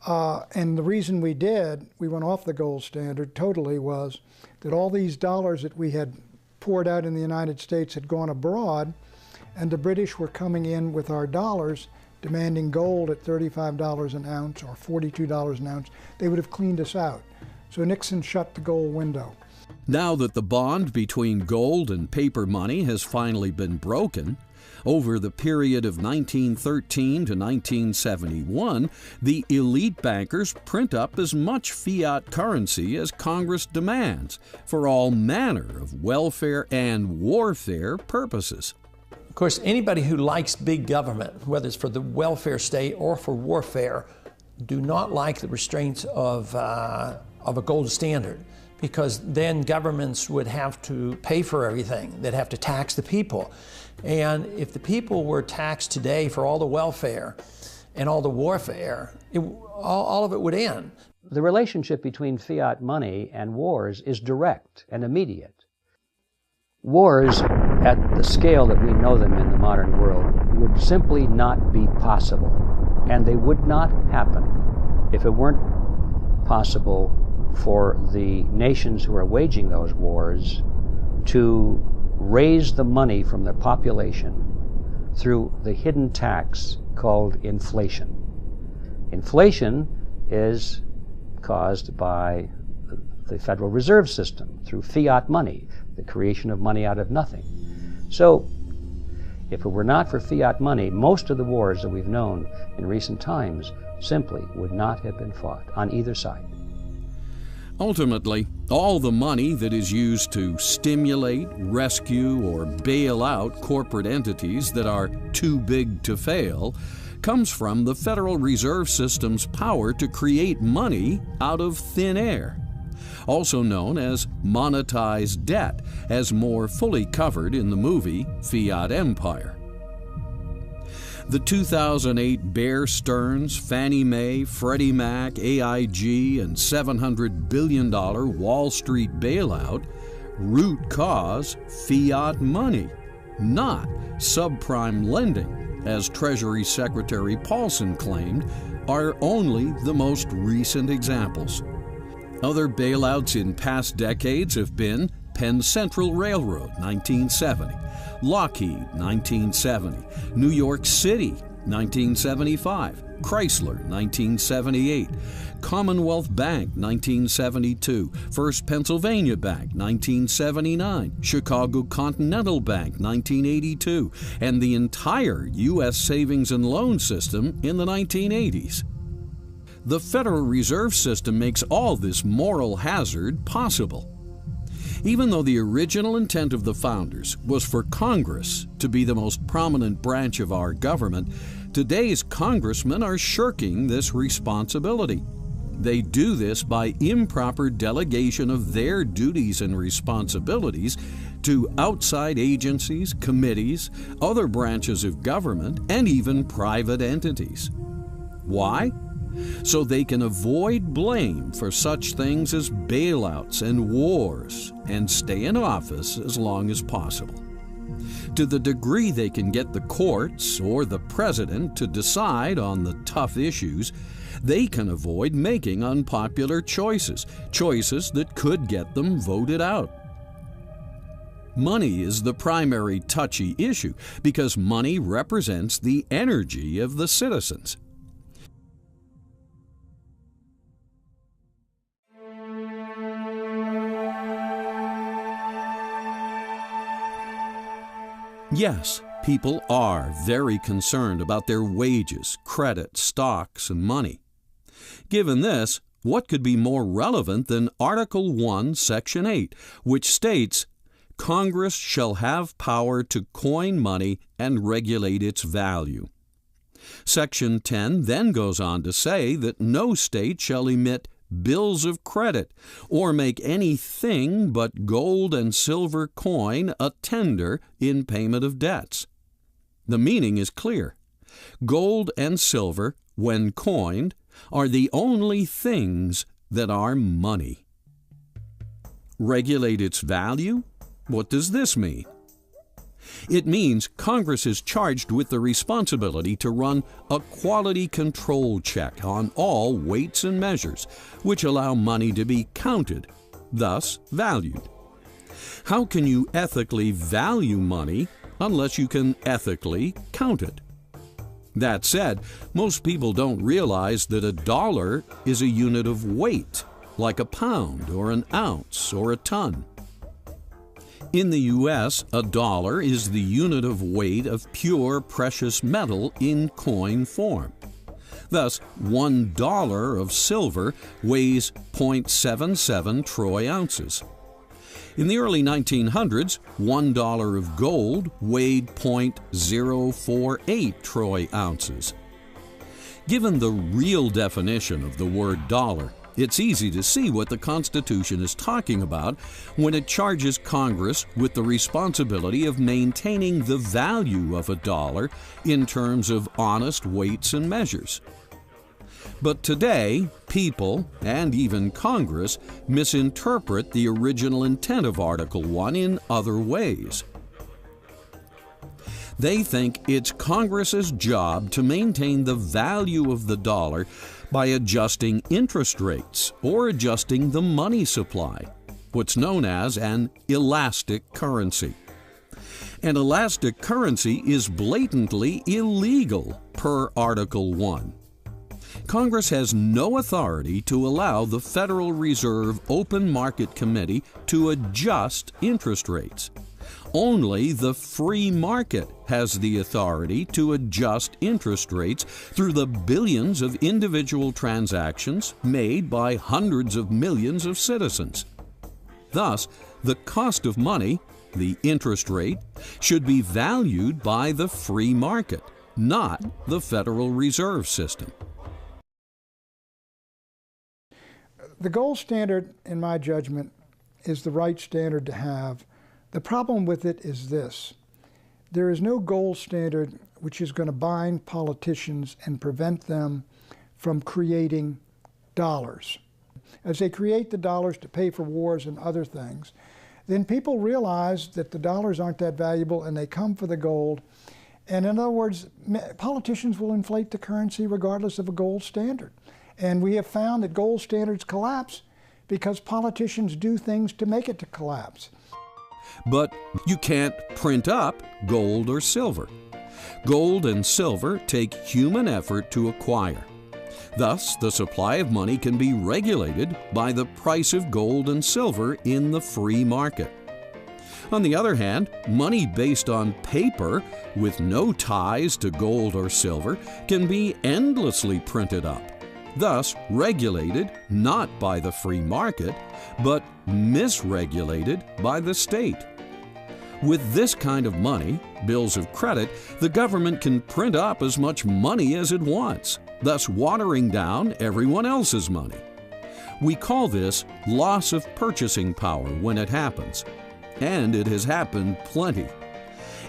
and the reason we went off the gold standard totally, was that all these dollars that we had poured out in the United States had gone abroad, and the British were coming in with our dollars demanding gold at $35 an ounce or $42 an ounce. They would have cleaned us out. So Nixon shut the gold window. Now that the bond between gold and paper money has finally been broken, over the period of 1913 to 1971, the elite bankers print up as much fiat currency as Congress demands for all manner of welfare and warfare purposes. Of course, anybody who likes big government, whether it's for the welfare state or for warfare, do not like the restraints of a gold standard, because then governments would have to pay for everything. They'd have to tax the people. And if the people were taxed today for all the welfare and all the warfare, all of it would end. The relationship between fiat money and wars is direct and immediate. Wars at the scale that we know them in the modern world would simply not be possible, and they would not happen if it weren't possible for the nations who are waging those wars to raise the money from their population through the hidden tax called inflation. Inflation is caused by the Federal Reserve System through fiat money, the creation of money out of nothing. So, if it were not for fiat money, most of the wars that we've known in recent times simply would not have been fought on either side. Ultimately, all the money that is used to stimulate, rescue, or bail out corporate entities that are too big to fail comes from the Federal Reserve System's power to create money out of thin air, also known as monetized debt, as more fully covered in the movie Fiat Empire. The 2008 Bear Stearns, Fannie Mae, Freddie Mac, AIG, and $700 billion Wall Street bailout, root cause fiat money, not subprime lending, as Treasury Secretary Paulson claimed, are only the most recent examples. Other bailouts in past decades have been Penn Central Railroad, 1970, Lockheed, 1970, New York City, 1975, Chrysler, 1978, Commonwealth Bank, 1972, First Pennsylvania Bank, 1979, Chicago Continental Bank, 1982, and the entire U.S. savings and loan system in the 1980s. The Federal Reserve System makes all this moral hazard possible. Even though the original intent of the founders was for Congress to be the most prominent branch of our government, today's congressmen are shirking this responsibility. They do this by improper delegation of their duties and responsibilities to outside agencies, committees, other branches of government, and even private entities. Why? So they can avoid blame for such things as bailouts and wars and stay in office as long as possible. To the degree they can get the courts or the president to decide on the tough issues, they can avoid making unpopular choices that could get them voted out. Money is the primary touchy issue because money represents the energy of the citizens. Yes, people are very concerned about their wages, credit, stocks, and money. Given this, what could be more relevant than Article 1, Section 8, which states, Congress shall have power to coin money and regulate its value. Section 10 then goes on to say that no state shall emit bills of credit or make anything but gold and silver coin a tender in payment of debts. The meaning is clear. Gold and silver, when coined, are the only things that are money. Regulate its value? What does this mean? It means Congress is charged with the responsibility to run a quality control check on all weights and measures which allow money to be counted, thus valued. How can you ethically value money unless you can ethically count it? That said, most people don't realize that a dollar is a unit of weight, like a pound or an ounce or a ton. In the U.S., a dollar is the unit of weight of pure precious metal in coin form. Thus, $1 of silver weighs 0.77 troy ounces. In the early 1900s, $1 of gold weighed 0.048 troy ounces. Given the real definition of the word dollar, it's easy to see what the Constitution is talking about when it charges Congress with the responsibility of maintaining the value of a dollar in terms of honest weights and measures. But today, people, and even Congress, misinterpret the original intent of Article 1 in other ways. They think it's Congress's job to maintain the value of the dollar by adjusting interest rates or adjusting the money supply, what's known as an elastic currency. An elastic currency is blatantly illegal per Article 1. Congress has no authority to allow the Federal Reserve Open Market Committee to adjust interest rates. Only the free market has the authority to adjust interest rates through the billions of individual transactions made by hundreds of millions of citizens. Thus, the cost of money, the interest rate, should be valued by the free market, not the Federal Reserve System. The gold standard, in my judgment, is the right standard to have. The problem with it is this. There is no gold standard which is going to bind politicians and prevent them from creating dollars. As they create the dollars to pay for wars and other things, then people realize that the dollars aren't that valuable and they come for the gold. And in other words, politicians will inflate the currency regardless of a gold standard. And we have found that gold standards collapse because politicians do things to make it to collapse. But you can't print up gold or silver. Gold and silver take human effort to acquire. Thus, the supply of money can be regulated by the price of gold and silver in the free market. On the other hand, money based on paper with no ties to gold or silver can be endlessly printed up, thus regulated not by the free market, but misregulated by the state. With this kind of money, bills of credit, the government can print up as much money as it wants, thus watering down everyone else's money. We call this loss of purchasing power when it happens, and it has happened plenty.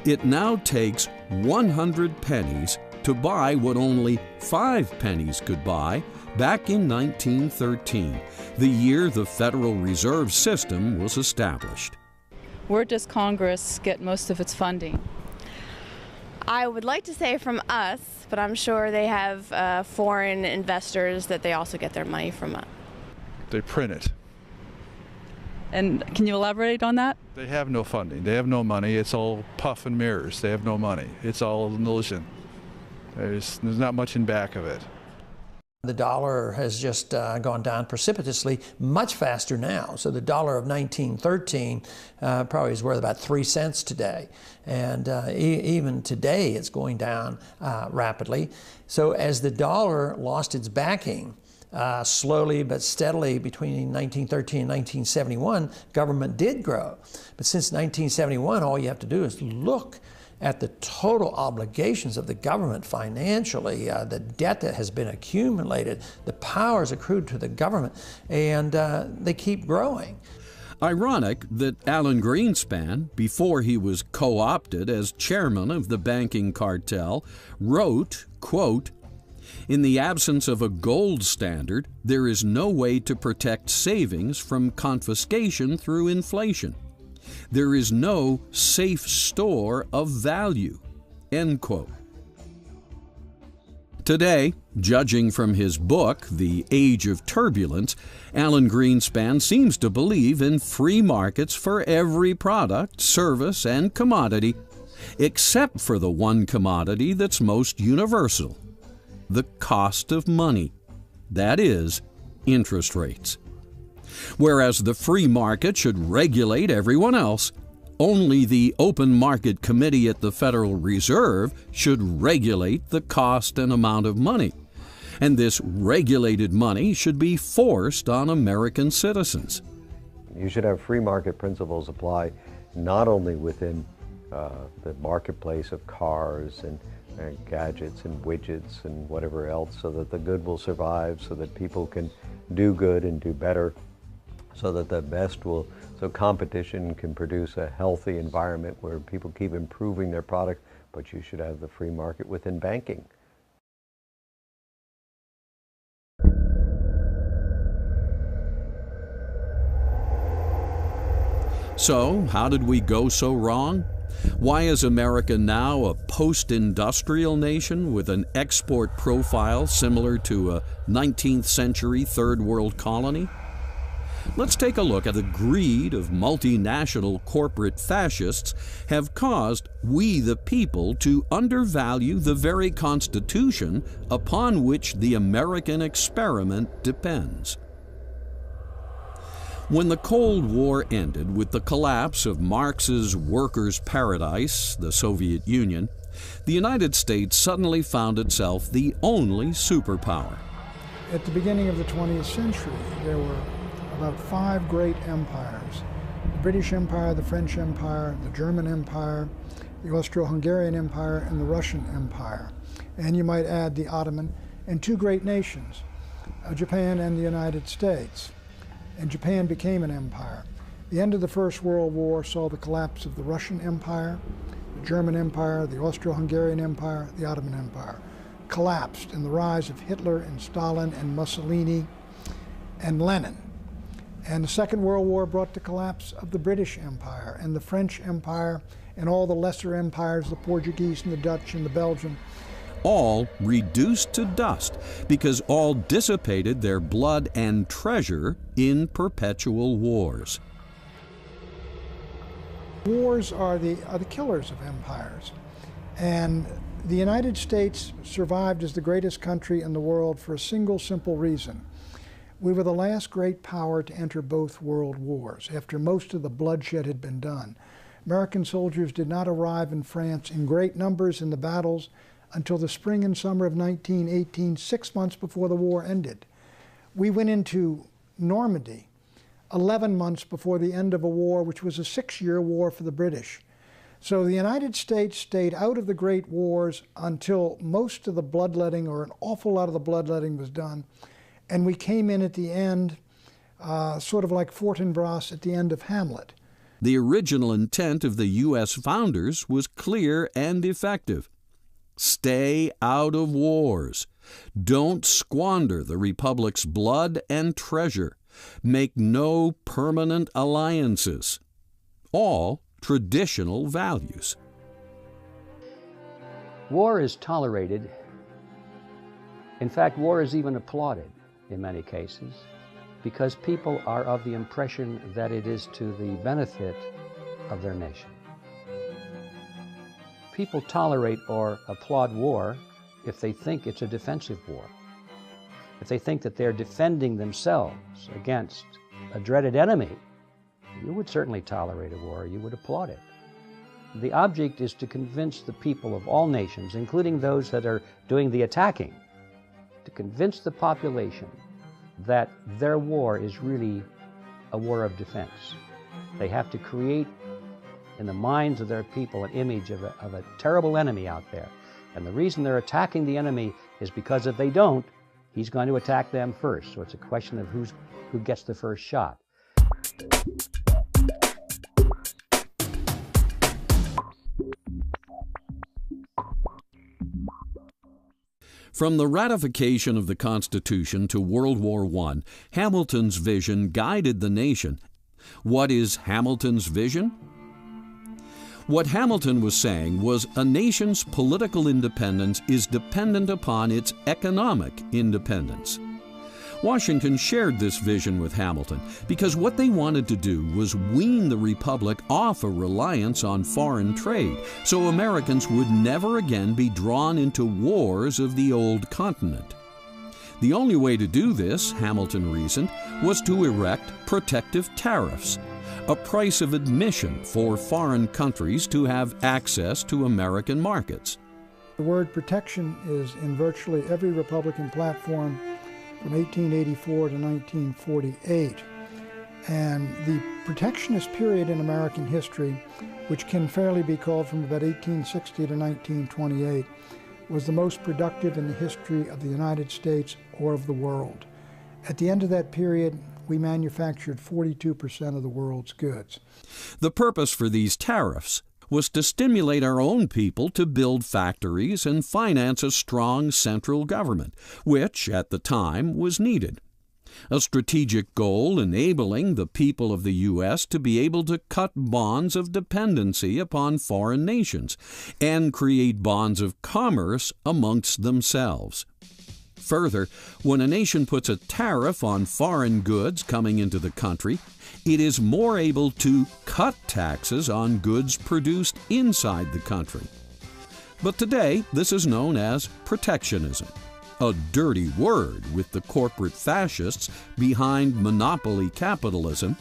It now takes 100 pennies to buy what only 5 pennies could buy back in 1913, the year the Federal Reserve System was established. Where does Congress get most of its funding? I would like to say from us, but I'm sure they have foreign investors that they also get their money from. They print it. And can you elaborate on that? They have no funding. They have no money. It's all puff and mirrors. They have no money. It's all an illusion. There's not much in back of it. The dollar has just gone down precipitously, much faster now. So the dollar of 1913 probably is worth about 3 cents today. And even today it's going down rapidly. So as the dollar lost its backing, slowly but steadily between 1913 and 1971, government did grow. But since 1971, all you have to do is look at the total obligations of the government financially, the debt that has been accumulated, the powers accrued to the government, and they keep growing. Ironic that Alan Greenspan, before he was co-opted as chairman of the banking cartel, wrote, quote, "In the absence of a gold standard, there is no way to protect savings from confiscation through inflation. There is no safe store of value," end quote. Today, judging from his book, The Age of Turbulence, Alan Greenspan seems to believe in free markets for every product, service, and commodity, except for the one commodity that's most universal: the cost of money. That is, interest rates. Whereas the free market should regulate everyone else, only the Open Market Committee at the Federal Reserve should regulate the cost and amount of money. And this regulated money should be forced on American citizens. You should have free market principles apply not only within the marketplace of cars and gadgets and widgets and whatever else, so that the good will survive, so that people can do good and do better, so that the best will, so competition can produce a healthy environment where people keep improving their product, but you should have the free market within banking. So, how did we go so wrong? Why is America now a post-industrial nation with an export profile similar to a 19th century third world colony? Let's take a look at the greed of multinational corporate fascists have caused we the people to undervalue the very Constitution upon which the American experiment depends. When the Cold War ended with the collapse of Marx's workers' paradise, the Soviet Union, the United States suddenly found itself the only superpower. At the beginning of the 20th century, there were about 5 great empires: the British Empire, the French Empire, the German Empire, the Austro-Hungarian Empire, and the Russian Empire. And you might add the Ottoman, and 2 great nations, Japan and the United States. And Japan became an empire. The end of the First World War saw the collapse of the Russian Empire, the German Empire, the Austro-Hungarian Empire, the Ottoman Empire. Collapsed in the rise of Hitler and Stalin and Mussolini and Lenin. And the Second World War brought the collapse of the British Empire and the French Empire and all the lesser empires, the Portuguese and the Dutch and the Belgian. All reduced to dust because all dissipated their blood and treasure in perpetual wars. Wars are the killers of empires. And the United States survived as the greatest country in the world for a single simple reason. We were the last great power to enter both world wars after most of the bloodshed had been done. American soldiers did not arrive in France in great numbers in the battles until the spring and summer of 1918, 6 months before the war ended. We went into Normandy 11 months before the end of a war, which was a 6-year war for the British. So the United States stayed out of the great wars until most of the bloodletting, or an awful lot of the bloodletting, was done. And we came in at the end sort of like Fortinbras at the end of Hamlet. The original intent of the U.S. founders was clear and effective. Stay out of wars. Don't squander the Republic's blood and treasure. Make no permanent alliances. All traditional values. War is tolerated. In fact, war is even applauded in many cases because people are of the impression that it is to the benefit of their nation. People tolerate or applaud war if they think it's a defensive war. If they think that they're defending themselves against a dreaded enemy, you would certainly tolerate a war, you would applaud it. The object is to convince the people of all nations, including those that are doing the attacking, to convince the population that their war is really a war of defense. They have to create in the minds of their people an image of a terrible enemy out there. And the reason they're attacking the enemy is because if they don't, he's going to attack them first. So it's a question of who gets the first shot. From the ratification of the Constitution to World War I, Hamilton's vision guided the nation. What is Hamilton's vision? What Hamilton was saying was a nation's political independence is dependent upon its economic independence. Washington shared this vision with Hamilton because what they wanted to do was wean the Republic off a reliance on foreign trade so Americans would never again be drawn into wars of the old continent. The only way to do this, Hamilton reasoned, was to erect protective tariffs, a price of admission for foreign countries to have access to American markets. The word protection is in virtually every Republican platform from 1884 to 1948. And the protectionist period in American history, which can fairly be called from about 1860 to 1928, was the most productive in the history of the United States or of the world. At the end of that period, we manufactured 42% of the world's goods. The purpose for these tariffs was to stimulate our own people to build factories and finance a strong central government, which, at the time, was needed. A strategic goal enabling the people of the U.S. to be able to cut bonds of dependency upon foreign nations and create bonds of commerce amongst themselves. Further, when a nation puts a tariff on foreign goods coming into the country, it is more able to cut taxes on goods produced inside the country. But today, this is known as protectionism, a dirty word with the corporate fascists behind monopoly capitalism,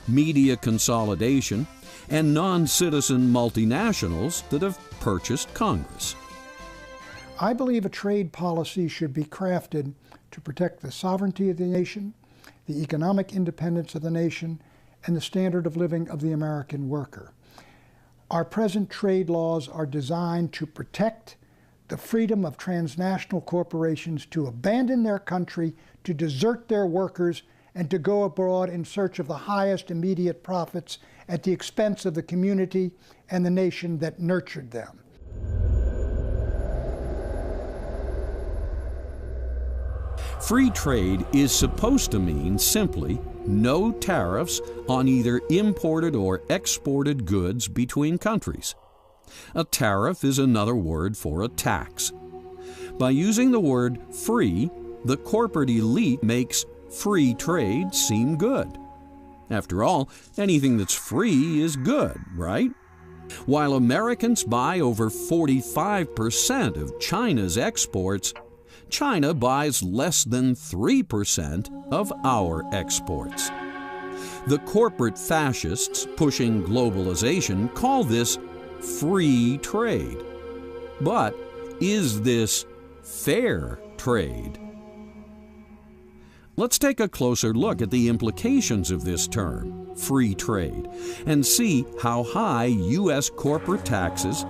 media consolidation, and non-citizen multinationals that have purchased Congress. I believe a trade policy should be crafted to protect the sovereignty of the nation, the economic independence of the nation, and the standard of living of the American worker. Our present trade laws are designed to protect the freedom of transnational corporations to abandon their country, to desert their workers, and to go abroad in search of the highest immediate profits at the expense of the community and the nation that nurtured them. Free trade is supposed to mean simply no tariffs on either imported or exported goods between countries. A tariff is another word for a tax. By using the word free, the corporate elite makes free trade seem good. After all, anything that's free is good, right? While Americans buy over 45% of China's exports, China buys less than 3% of our exports. The corporate fascists pushing globalization call this free trade. But is this fair trade? Let's take a closer look at the implications of this term, free trade, and see how high U.S. corporate taxes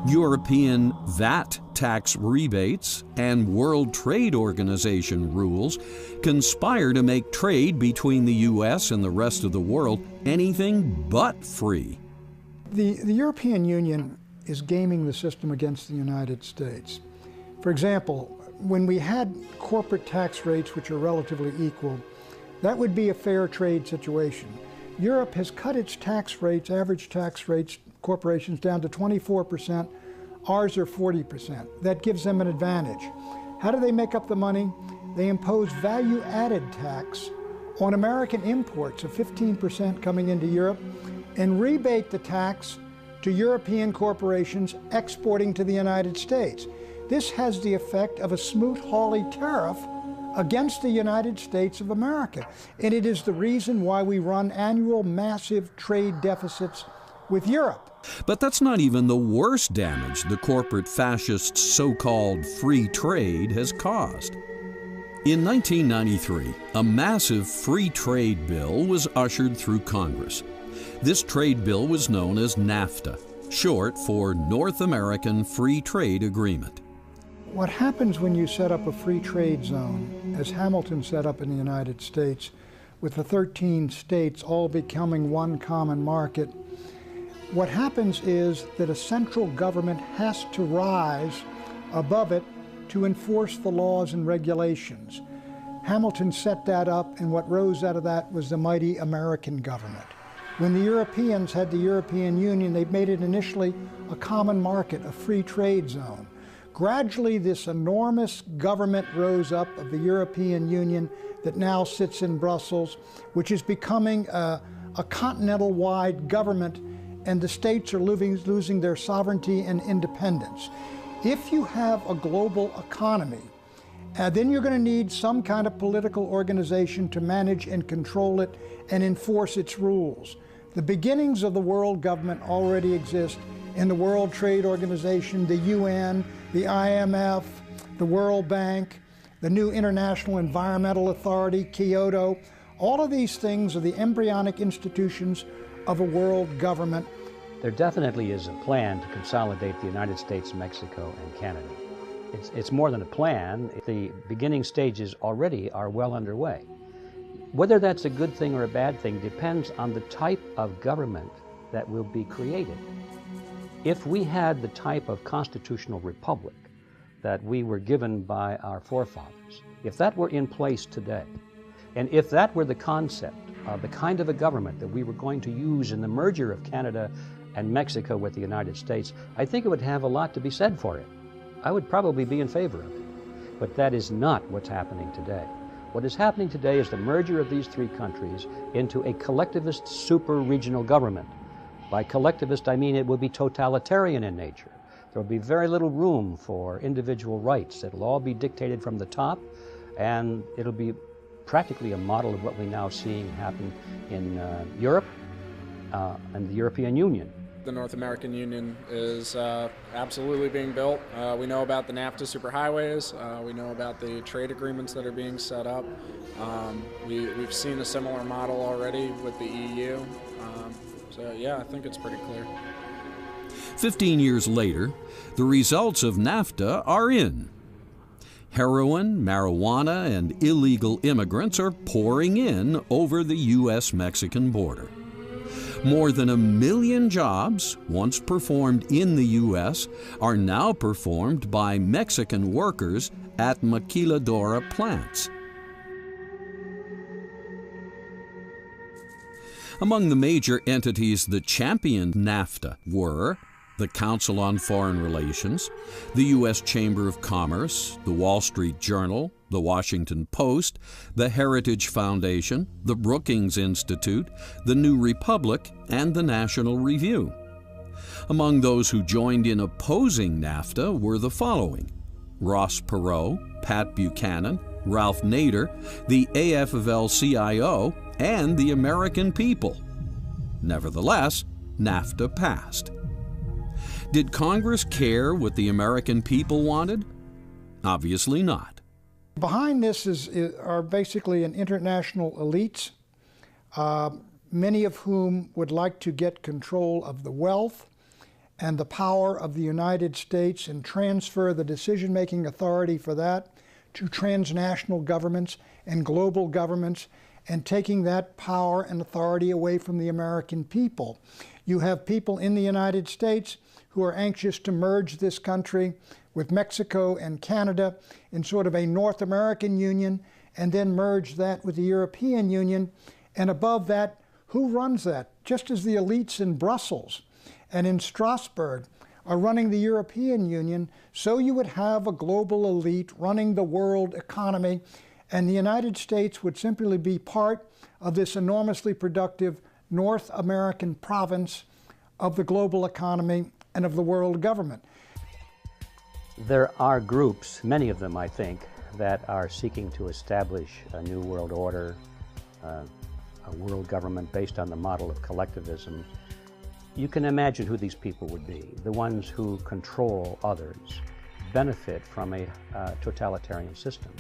European VAT tax rebates and World Trade Organization rules conspire to make trade between the U.S. and the rest of the world anything but free. The European Union is gaming the system against the United States. For example, when we had corporate tax rates which are relatively equal, that would be a fair trade situation. Europe has cut its tax rates, average tax rates, corporations down to 24%. Ours are 40%. That gives them an advantage. How do they make up the money? They impose value-added tax on American imports of 15% coming into Europe and rebate the tax to European corporations exporting to the United States. This has the effect of a Smoot-Hawley tariff against the United States of America. And it is the reason why we run annual massive trade deficits with Europe. But that's not even the worst damage the corporate fascists' so-called free trade has caused. In 1993, a massive free trade bill was ushered through Congress. This trade bill was known as NAFTA, short for North American Free Trade Agreement. What happens when you set up a free trade zone, as Hamilton set up in the United States, with the 13 states all becoming one common market, what happens is that a central government has to rise above it to enforce the laws and regulations. Hamilton set that up, and what rose out of that was the mighty American government. When the Europeans had the European Union, they made it initially a common market, a free trade zone. Gradually, this enormous government rose up of the European Union that now sits in Brussels, which is becoming a continental-wide government, and the states are losing their sovereignty and independence. If you have a global economy, then you're going to need some kind of political organization to manage and control it and enforce its rules. The beginnings of the world government already exist in the World Trade Organization, the UN, the IMF, the World Bank, the new International Environmental Authority, Kyoto. All of these things are the embryonic institutions of a world government. There definitely is a plan to consolidate the United States, Mexico, and Canada. It's more than a plan. The beginning stages already are well underway. Whether that's a good thing or a bad thing depends on the type of government that will be created. If we had the type of constitutional republic that we were given by our forefathers, if that were in place today, and if that were the concept of the kind of a government that we were going to use in the merger of Canada and Mexico with the United States, I think it would have a lot to be said for it. I would probably be in favor of it. But that is not what's happening today. What is happening today is the merger of these three countries into a collectivist super-regional government. By collectivist, I mean it will be totalitarian in nature. There will be very little room for individual rights. It'll all be dictated from the top, and it'll be practically a model of what we're now seeing happen in Europe and the European Union. The North American Union is absolutely being built. We know about the NAFTA superhighways. We know about the trade agreements that are being set up. We've seen a similar model already with the EU. So yeah, I think it's pretty clear. 15 years later, the results of NAFTA are in. Heroin, marijuana, and illegal immigrants are pouring in over the U.S.-Mexican border. More than 1 million jobs, once performed in the U.S., are now performed by Mexican workers at maquiladora plants. Among the major entities that championed NAFTA were the Council on Foreign Relations, the U.S. Chamber of Commerce, the Wall Street Journal, the Washington Post, the Heritage Foundation, the Brookings Institute, the New Republic, and the National Review. Among those who joined in opposing NAFTA were the following: Ross Perot, Pat Buchanan, Ralph Nader, the AFL-CIO, and the American people. Nevertheless, NAFTA passed. Did Congress care what the American people wanted? Obviously not. Behind this are basically an international elites, many of whom would like to get control of the wealth and the power of the United States and transfer the decision-making authority for that to transnational governments and global governments, and taking that power and authority away from the American people. You have people in the United States who are anxious to merge this country with Mexico and Canada in sort of a North American Union, and then merge that with the European Union. And above that, who runs that? Just as the elites in Brussels and in Strasbourg are running the European Union, so you would have a global elite running the world economy, and the United States would simply be part of this enormously productive North American province of the global economy and of the world government. There are groups, many of them I think, that are seeking to establish a new world order, a world government based on the model of collectivism. You can imagine who these people would be. The ones who control others benefit from a totalitarian system.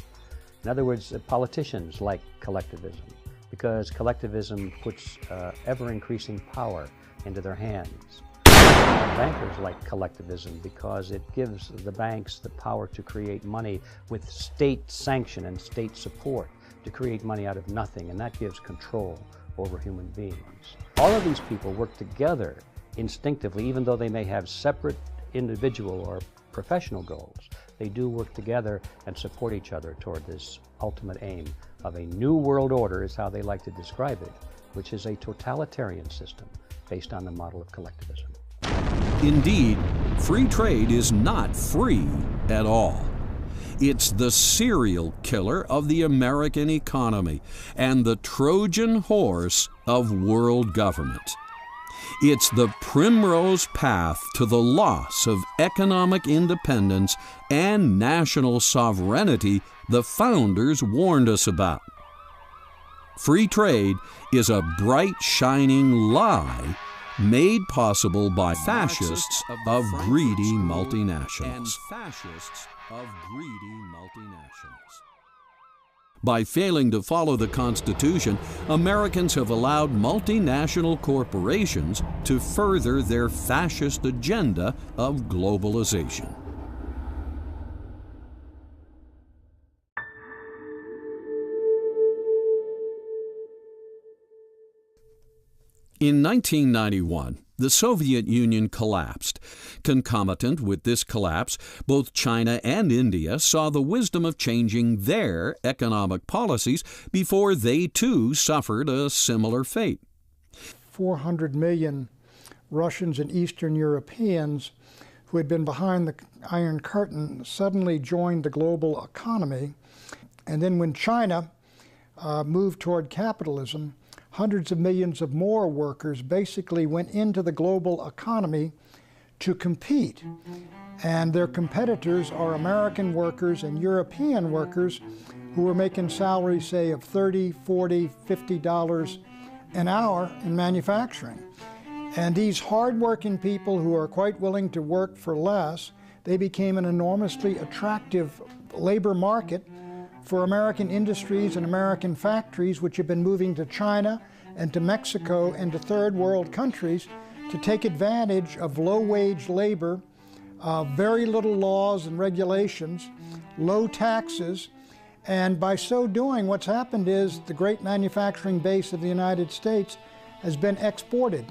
In other words, politicians like collectivism, because collectivism puts ever-increasing power into their hands. Bankers like collectivism because it gives the banks the power to create money with state sanction and state support, to create money out of nothing, and that gives control over human beings. All of these people work together instinctively, even though they may have separate individual or professional goals. They do work together and support each other toward this ultimate aim of a new world order, is how they like to describe it, which is a totalitarian system based on the model of collectivism. Indeed, free trade is not free at all. It's the serial killer of the American economy and the Trojan horse of world government. It's the primrose path to the loss of economic independence and national sovereignty the founders warned us about. Free trade is a bright, shining lie made possible by fascists of greedy multinationals. By failing to follow the Constitution, Americans have allowed multinational corporations to further their fascist agenda of globalization. In 1991, the Soviet Union collapsed. Concomitant with this collapse, both China and India saw the wisdom of changing their economic policies before they too suffered a similar fate. 400 million Russians and Eastern Europeans who had been behind the Iron Curtain suddenly joined the global economy. And then when China moved toward capitalism, hundreds of millions of more workers basically went into the global economy to compete. And their competitors are American workers and European workers who were making salaries, say, of $30, $40, $50 an hour in manufacturing. And these hardworking people who are quite willing to work for less, they became an enormously attractive labor market for American industries and American factories, which have been moving to China and to Mexico and to third world countries to take advantage of low-wage labor, very little laws and regulations, low taxes, and by so doing, what's happened is the great manufacturing base of the United States has been exported.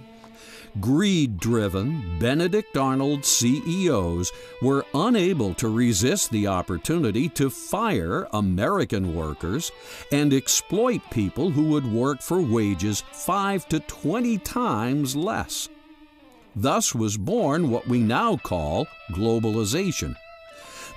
Greed-driven Benedict Arnold CEOs were unable to resist the opportunity to fire American workers and exploit people who would work for wages 5 to 20 times less. Thus was born what we now call globalization,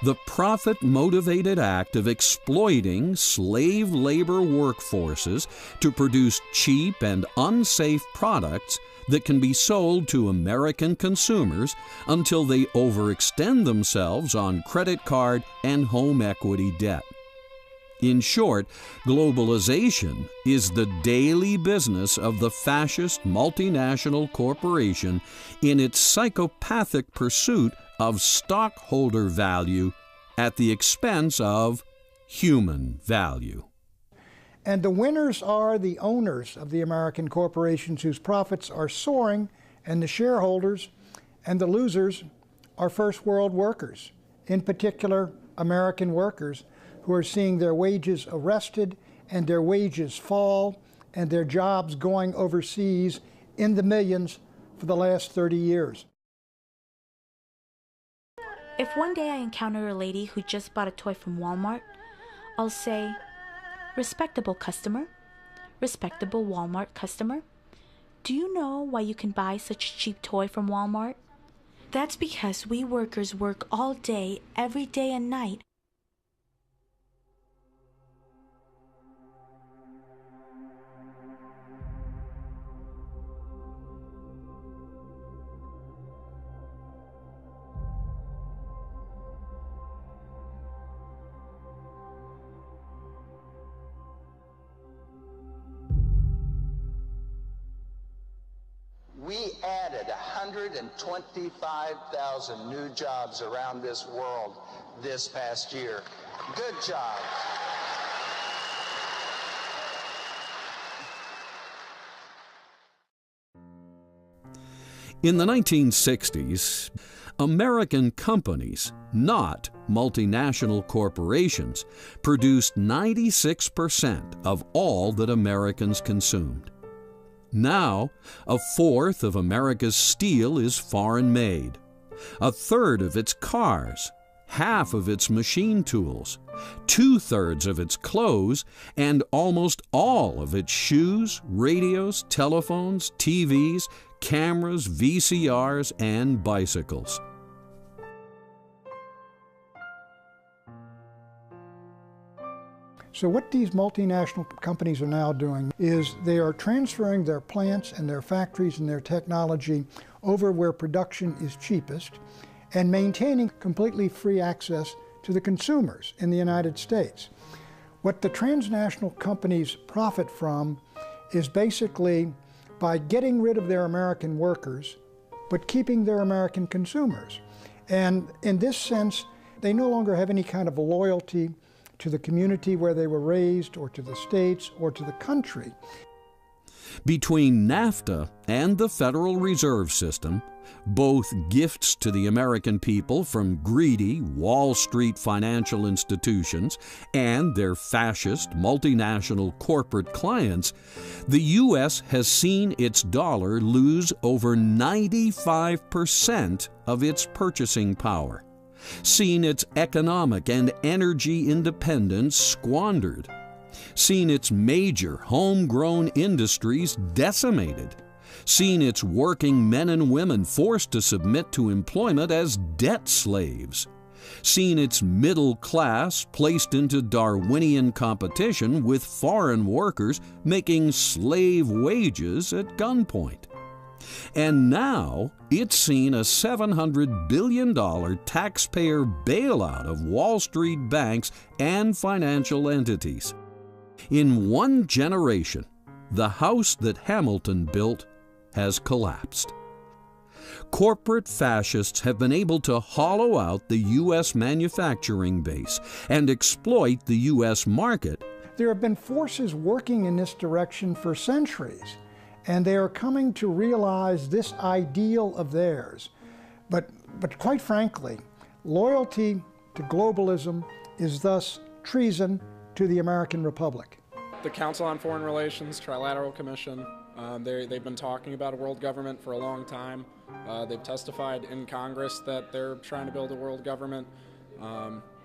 the profit-motivated act of exploiting slave labor workforces to produce cheap and unsafe products that can be sold to American consumers until they overextend themselves on credit card and home equity debt. In short, globalization is the daily business of the fascist multinational corporation in its psychopathic pursuit of stockholder value at the expense of human value. And the winners are the owners of the American corporations whose profits are soaring, and the shareholders, And the losers are first world workers, in particular American workers, who are seeing their wages arrested and their wages fall and their jobs going overseas in the millions for the last 30 years. If one day I encounter a lady who just bought a toy from Walmart, I'll say, "Respectable customer, respectable Walmart customer, do you know why you can buy such a cheap toy from Walmart? That's because we workers work all day, every day and night." We added 125,000 new jobs around this world this past year. Good job. In the 1960s, American companies, not multinational corporations, produced 96% of all that Americans consumed. Now, a fourth of America's steel is foreign-made, a third of its cars, half of its machine tools, 2/3 of its clothes, and almost all of its shoes, radios, telephones, TVs, cameras, VCRs, and bicycles. So what these multinational companies are now doing is they are transferring their plants and their factories and their technology over where production is cheapest and maintaining completely free access to the consumers in the United States. What the transnational companies profit from is basically by getting rid of their American workers, but keeping their American consumers. And in this sense, they no longer have any kind of a loyalty to the community where they were raised, or to the states, or to the country. Between NAFTA and the Federal Reserve System, both gifts to the American people from greedy Wall Street financial institutions and their fascist multinational corporate clients, the U.S. has seen its dollar lose over 95% of its purchasing power, seen its economic and energy independence squandered, seen its major homegrown industries decimated, seen its working men and women forced to submit to employment as debt slaves, seen its middle class placed into Darwinian competition with foreign workers making slave wages at gunpoint. And now it's seen a $700 billion taxpayer bailout of Wall Street banks and financial entities. In one generation, the house that Hamilton built has collapsed. Corporate fascists have been able to hollow out the U.S. manufacturing base and exploit the U.S. market. There have been forces working in this direction for centuries, and they are coming to realize this ideal of theirs. But quite frankly, loyalty to globalism is thus treason to the American Republic. The Council on Foreign Relations, Trilateral Commission, they've been talking about a world government for a long time. They've testified in Congress that they're trying to build a world government.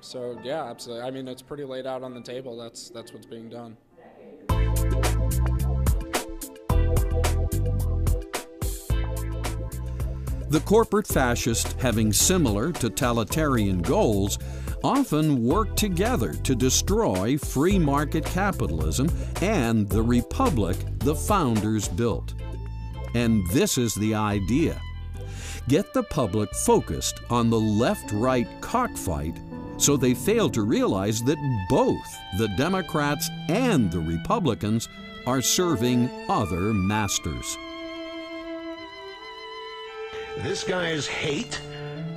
So yeah, absolutely. I mean, it's pretty laid out on the table. That's what's being done. The corporate fascists, having similar totalitarian goals, often work together to destroy free market capitalism and the republic the founders built. And this is the idea. Get the public focused on the left-right cockfight so they fail to realize that both the Democrats and the Republicans are serving other masters. This guy's hate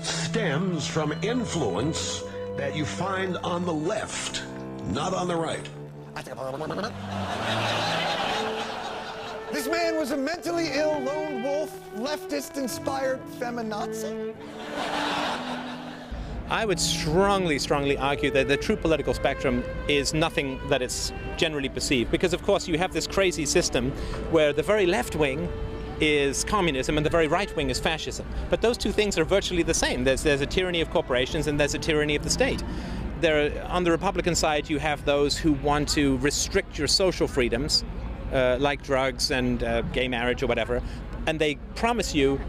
stems from influence that you find on the left, not on the right. This This man was a mentally ill lone wolf, leftist-inspired feminazi? I would strongly argue that the true political spectrum is nothing that it's generally perceived, because of course you have this crazy system where the very left wing is communism and the very right wing is fascism. But those two things are virtually the same. There's a tyranny of corporations and there's a tyranny of the state. On the Republican side, you have those who want to restrict your social freedoms, like drugs and gay marriage or whatever, and they promise you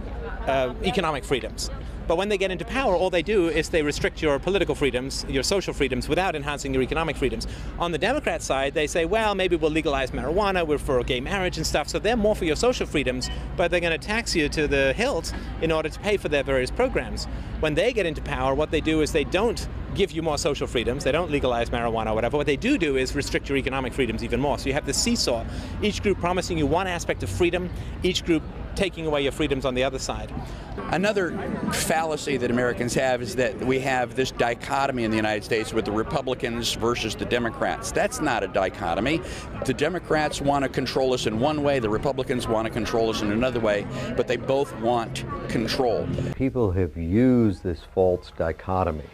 economic freedoms. But when they get into power, all they do is they restrict your political freedoms, your social freedoms, without enhancing your economic freedoms. On the Democrat side, they say, well, maybe we'll legalize marijuana, we're for gay marriage and stuff, so they're more for your social freedoms, but they're going to tax you to the hilt in order to pay for their various programs. When they get into power, what they do is they don't give you more social freedoms, they don't legalize marijuana or whatever. What they do is restrict your economic freedoms even more. So you have the seesaw, each group promising you one aspect of freedom, each group taking away your freedoms on the other side. Another fallacy that Americans have is that we have this dichotomy in the United States with the Republicans versus the Democrats. That's not a dichotomy. The Democrats want to control us in one way, the Republicans want to control us in another way, but they both want control. People have used this false dichotomy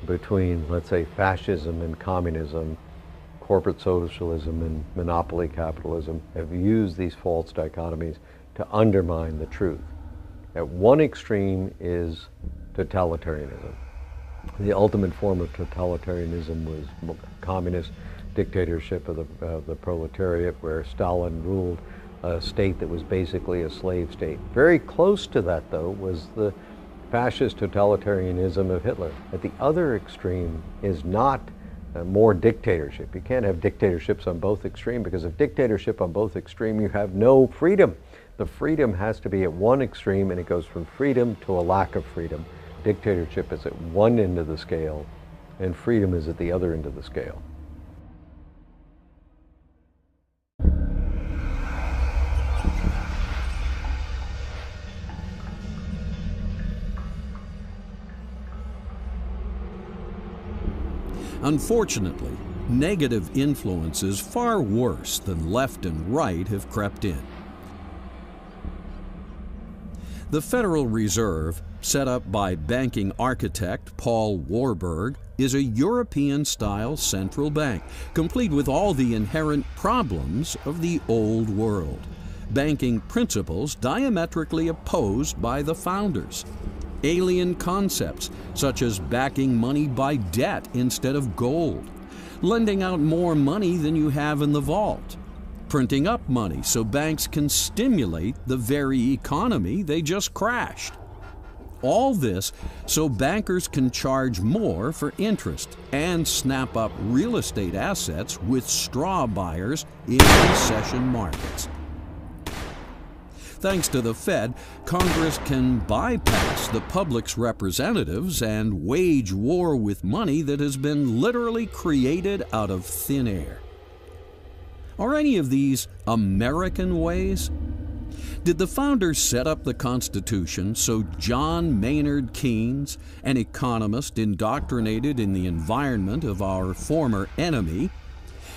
between, let's say, fascism and communism, corporate socialism and monopoly capitalism, have used these false dichotomies to undermine the truth. At one extreme is totalitarianism. The ultimate form of totalitarianism was communist dictatorship of the proletariat, where Stalin ruled a state that was basically a slave state. Very close to that, though, was the fascist totalitarianism of Hitler. At the other extreme is not more dictatorship. You can't have dictatorships on both extremes, because if dictatorship on both extremes, you have no freedom. The freedom has to be at one extreme, and it goes from freedom to a lack of freedom. Dictatorship is at one end of the scale, and freedom is at the other end of the scale. Unfortunately, negative influences far worse than left and right have crept in. The Federal Reserve, set up by banking architect Paul Warburg, is a European-style central bank, complete with all the inherent problems of the old world. Banking principles diametrically opposed by the founders. Alien concepts, such as backing money by debt instead of gold, lending out more money than you have in the vault, printing up money so banks can stimulate the very economy they just crashed. All this so bankers can charge more for interest and snap up real estate assets with straw buyers in recession markets. Thanks to the Fed, Congress can bypass the public's representatives and wage war with money that has been literally created out of thin air. Are any of these American ways? Did the founders set up the Constitution so John Maynard Keynes, an economist indoctrinated in the environment of our former enemy,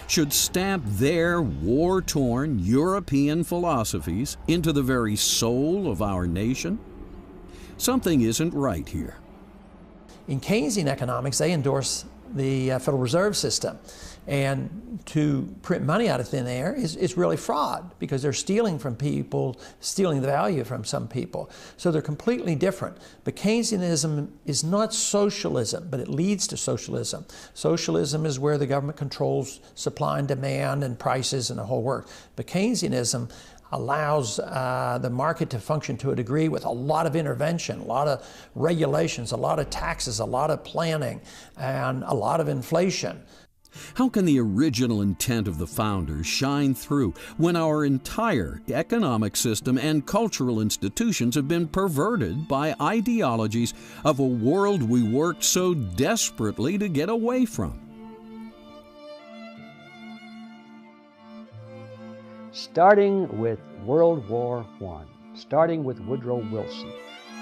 should stamp their war-torn European philosophies into the very soul of our nation? Something isn't right here. In Keynesian economics, they endorse the Federal Reserve System. And to print money out of thin air is really fraud, because they're stealing from people, stealing the value from some people. So they're completely different. But Keynesianism is not socialism, but it leads to socialism. Socialism is where the government controls supply and demand and prices and the whole work. But Keynesianism allows the market to function to a degree with a lot of intervention, a lot of regulations, a lot of taxes, a lot of planning, and a lot of inflation. How can the original intent of the founders shine through when our entire economic system and cultural institutions have been perverted by ideologies of a world we worked so desperately to get away from? Starting with World War I, starting with Woodrow Wilson,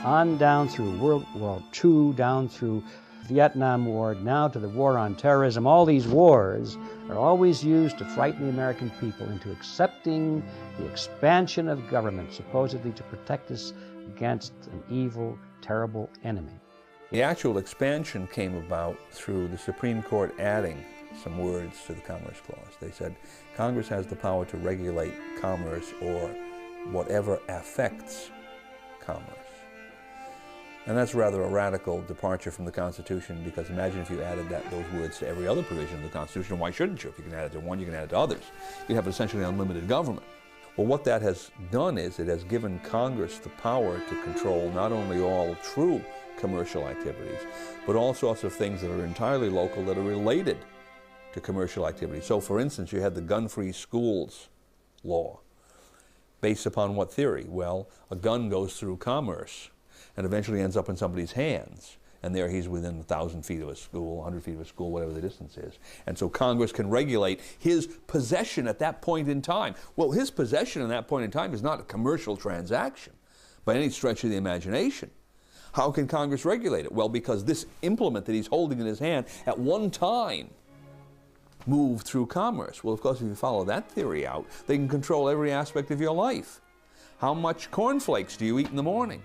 on down through World War II, down through Vietnam War, now to the war on terrorism. All these wars are always used to frighten the American people into accepting the expansion of government, supposedly to protect us against an evil, terrible enemy. The actual expansion came about through the Supreme Court adding some words to the Commerce Clause. They said Congress has the power to regulate commerce or whatever affects commerce. And that's rather a radical departure from the Constitution, because imagine if you added those words to every other provision of the Constitution. Why shouldn't you? If you can add it to one, you can add it to others. You have essentially unlimited government. Well, what that has done is it has given Congress the power to control not only all true commercial activities, but all sorts of things that are entirely local that are related to commercial activity. So, for instance, you had the gun-free schools law. Based upon what theory? Well, a gun goes through commerce and eventually ends up in somebody's hands. And there he's within 1,000 feet of a school, 100 feet of a school, whatever the distance is. And so Congress can regulate his possession at that point in time. Well, his possession at that point in time is not a commercial transaction by any stretch of the imagination. How can Congress regulate it? Well, because this implement that he's holding in his hand at one time moved through commerce. Well, of course, if you follow that theory out, they can control every aspect of your life. How much cornflakes do you eat in the morning?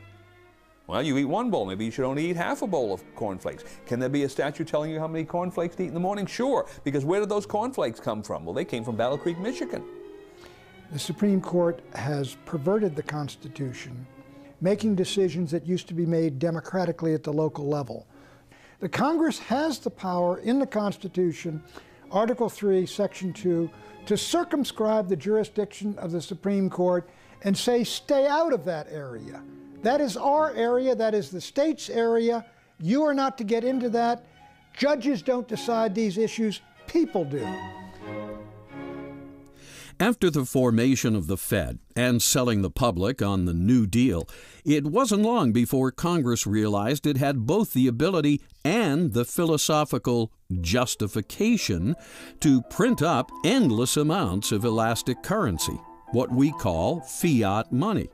Well, you eat one bowl. Maybe you should only eat half a bowl of cornflakes. Can there be a statute telling you how many cornflakes to eat in the morning? Sure, because where did those cornflakes come from? Well, they came from Battle Creek, Michigan. The Supreme Court has perverted the Constitution, making decisions that used to be made democratically at the local level. The Congress has the power in the Constitution, Article 3, Section 2, to circumscribe the jurisdiction of the Supreme Court and say, stay out of that area. That is our area, that is the state's area. You are not to get into that. Judges don't decide these issues, people do. After the formation of the Fed and selling the public on the New Deal, it wasn't long before Congress realized it had both the ability and the philosophical justification to print up endless amounts of elastic currency, what we call fiat money.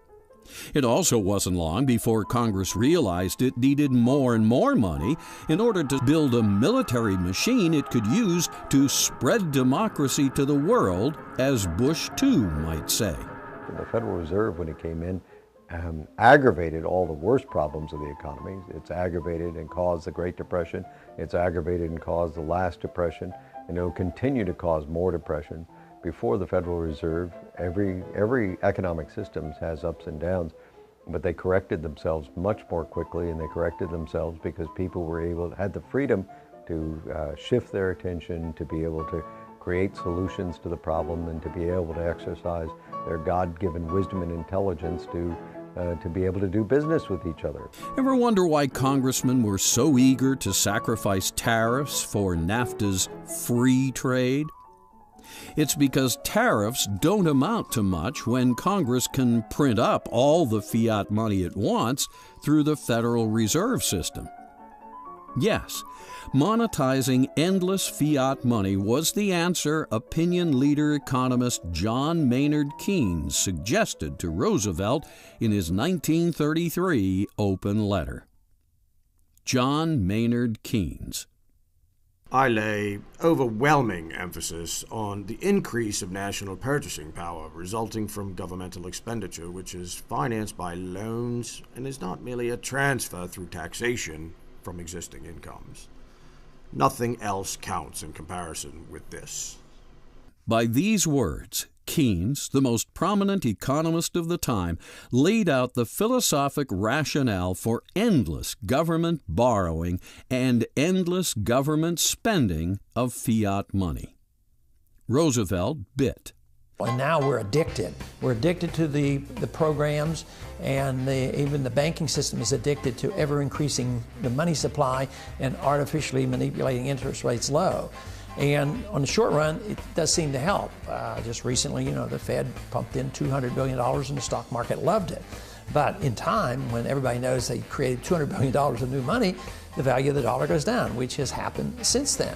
It also wasn't long before Congress realized it needed more and more money in order to build a military machine it could use to spread democracy to the world, as Bush II might say. The Federal Reserve, when it came in, aggravated all the worst problems of the economy. It's aggravated and caused the Great Depression. It's aggravated and caused the last depression, and it will continue to cause more depression. Before the Federal Reserve, every economic system has ups and downs, but they corrected themselves much more quickly, and they corrected themselves because people had the freedom to shift their attention, to be able to create solutions to the problem, and to be able to exercise their God-given wisdom and intelligence to be able to do business with each other. Ever wonder why congressmen were so eager to sacrifice tariffs for NAFTA's free trade? It's because tariffs don't amount to much when Congress can print up all the fiat money it wants through the Federal Reserve System. Yes, monetizing endless fiat money was the answer opinion leader economist John Maynard Keynes suggested to Roosevelt in his 1933 open letter. John Maynard Keynes. I lay overwhelming emphasis on the increase of national purchasing power resulting from governmental expenditure, which is financed by loans and is not merely a transfer through taxation from existing incomes. Nothing else counts in comparison with this. By these words, Keynes, the most prominent economist of the time, laid out the philosophic rationale for endless government borrowing and endless government spending of fiat money. Roosevelt bit. And now we're addicted. We're addicted to the programs, and even the banking system is addicted to ever increasing the money supply and artificially manipulating interest rates low. And on the short run, it does seem to help. Just recently, the Fed pumped in $200 billion and the stock market loved it. But in time, when everybody knows they created $200 billion of new money, the value of the dollar goes down, which has happened since then.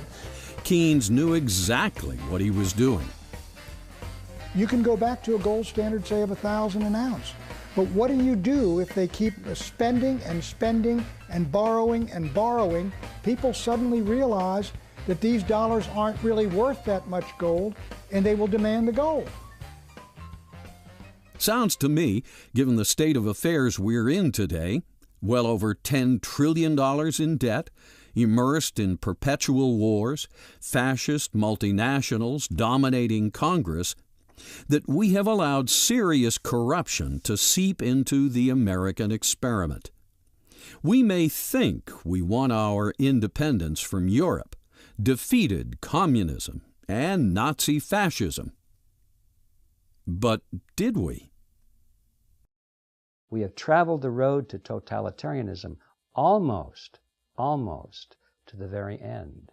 Keynes knew exactly what he was doing. You can go back to a gold standard, say, of $1,000 an ounce. But what do you do if they keep spending and spending and borrowing and borrowing? people suddenly realize that these dollars aren't really worth that much gold, and they will demand the gold. Sounds to me, given the state of affairs we're in today, well over $10 trillion in debt, immersed in perpetual wars, fascist multinationals dominating Congress, that we have allowed serious corruption to seep into the American experiment. We may think we won our independence from Europe, defeated communism and Nazi fascism. But did we? We have traveled the road to totalitarianism almost to the very end.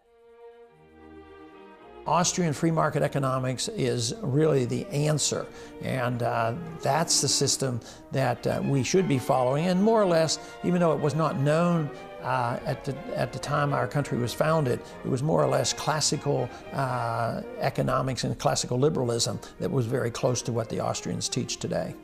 Austrian free market economics is really the answer, and that's the system that we should be following. And more or less, even though it was not known at the time our country was founded, it was more or less classical economics and classical liberalism that was very close to what the Austrians teach today.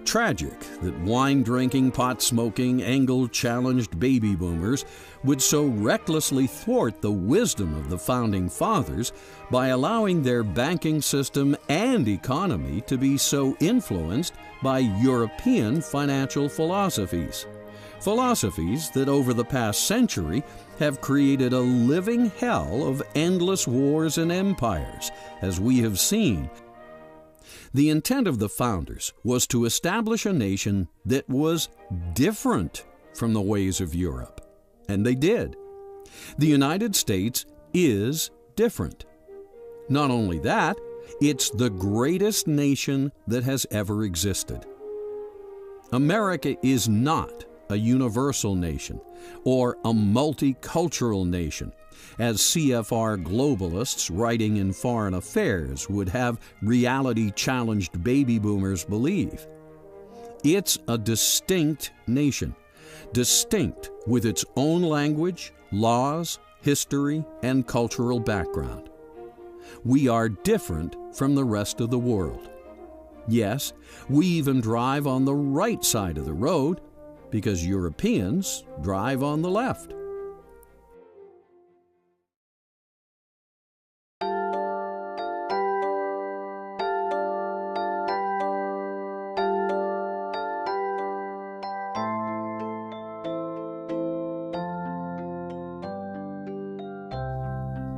Tragic that wine-drinking, pot-smoking, angle-challenged baby boomers would so recklessly thwart the wisdom of the Founding Fathers by allowing their banking system and economy to be so influenced by European financial philosophies. Philosophies that over the past century have created a living hell of endless wars and empires, as we have seen. The intent of the founders was to establish a nation that was different from the ways of Europe. And they did. The United States is different. Not only that, it's the greatest nation that has ever existed. America is not a universal nation or a multicultural nation, as CFR globalists writing in Foreign Affairs would have reality-challenged baby boomers believe. It's a distinct nation, distinct with its own language, laws, history, and cultural background. We are different from the rest of the world. Yes, we even drive on the right side of the road because Europeans drive on the left.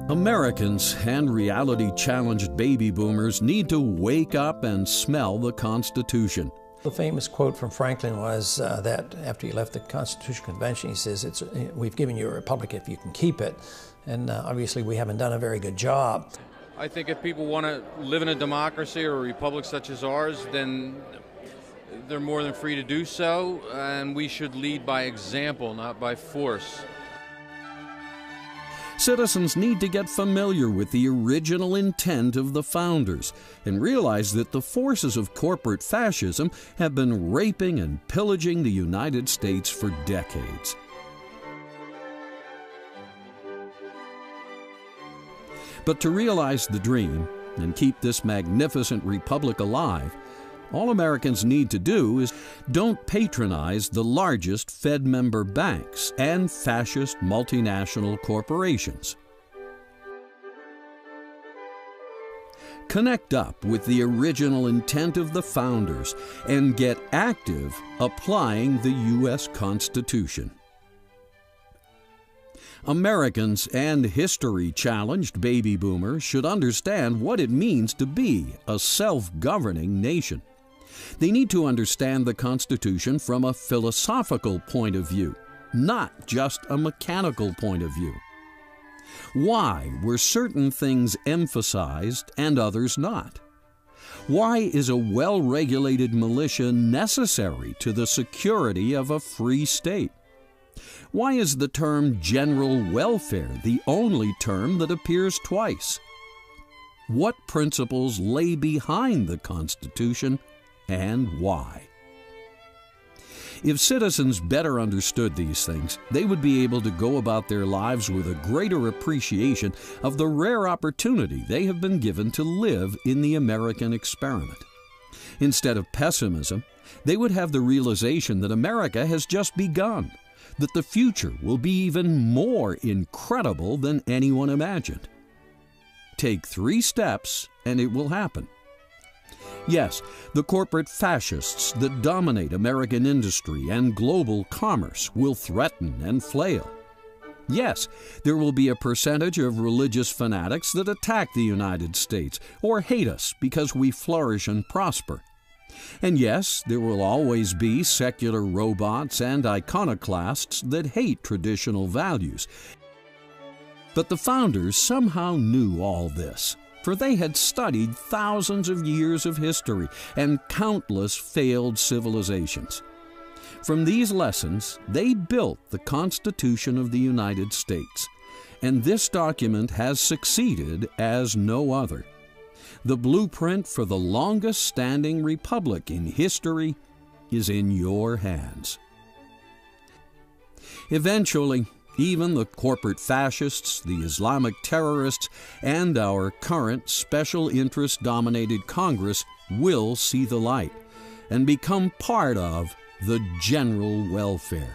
Americans and reality-challenged baby boomers need to wake up and smell the Constitution. The famous quote from Franklin was that after he left the Constitutional Convention, he says, "We've given you a republic if you can keep it." And obviously we haven't done a very good job. I think if people want to live in a democracy or a republic such as ours, then they're more than free to do so, and we should lead by example, not by force. Citizens need to get familiar with the original intent of the founders and realize that the forces of corporate fascism have been raping and pillaging the United States for decades. But to realize the dream and keep this magnificent republic alive, all Americans need to do is don't patronize the largest Fed member banks and fascist multinational corporations. Connect up with the original intent of the founders and get active applying the U.S. Constitution. Americans and history-challenged baby boomers should understand what it means to be a self-governing nation. They need to understand the Constitution from a philosophical point of view, not just a mechanical point of view. Why were certain things emphasized and others not? Why is a well-regulated militia necessary to the security of a free state? Why is the term general welfare the only term that appears twice? What principles lay behind the Constitution and why? If citizens better understood these things, they would be able to go about their lives with a greater appreciation of the rare opportunity they have been given to live in the American experiment. Instead of pessimism, they would have the realization that America has just begun, that the future will be even more incredible than anyone imagined. Take 3 steps and it will happen. Yes, the corporate fascists that dominate American industry and global commerce will threaten and flail. Yes, there will be a percentage of religious fanatics that attack the United States or hate us because we flourish and prosper. And yes, there will always be secular robots and iconoclasts that hate traditional values. But the founders somehow knew all this, for they had studied thousands of years of history and countless failed civilizations. From these lessons, they built the Constitution of the United States, and this document has succeeded as no other. The blueprint for the longest-standing republic in history is in your hands. Eventually, even the corporate fascists, the Islamic terrorists, and our current special interest-dominated Congress will see the light and become part of the general welfare.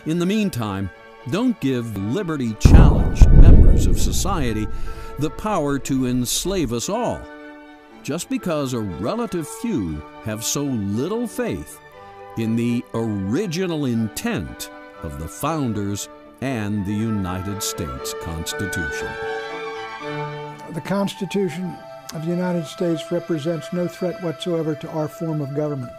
In the meantime, don't give liberty-challenged members of society the power to enslave us all, just because a relative few have so little faith in the original intent of the founders and the United States Constitution. The Constitution of the United States represents no threat whatsoever to our form of government.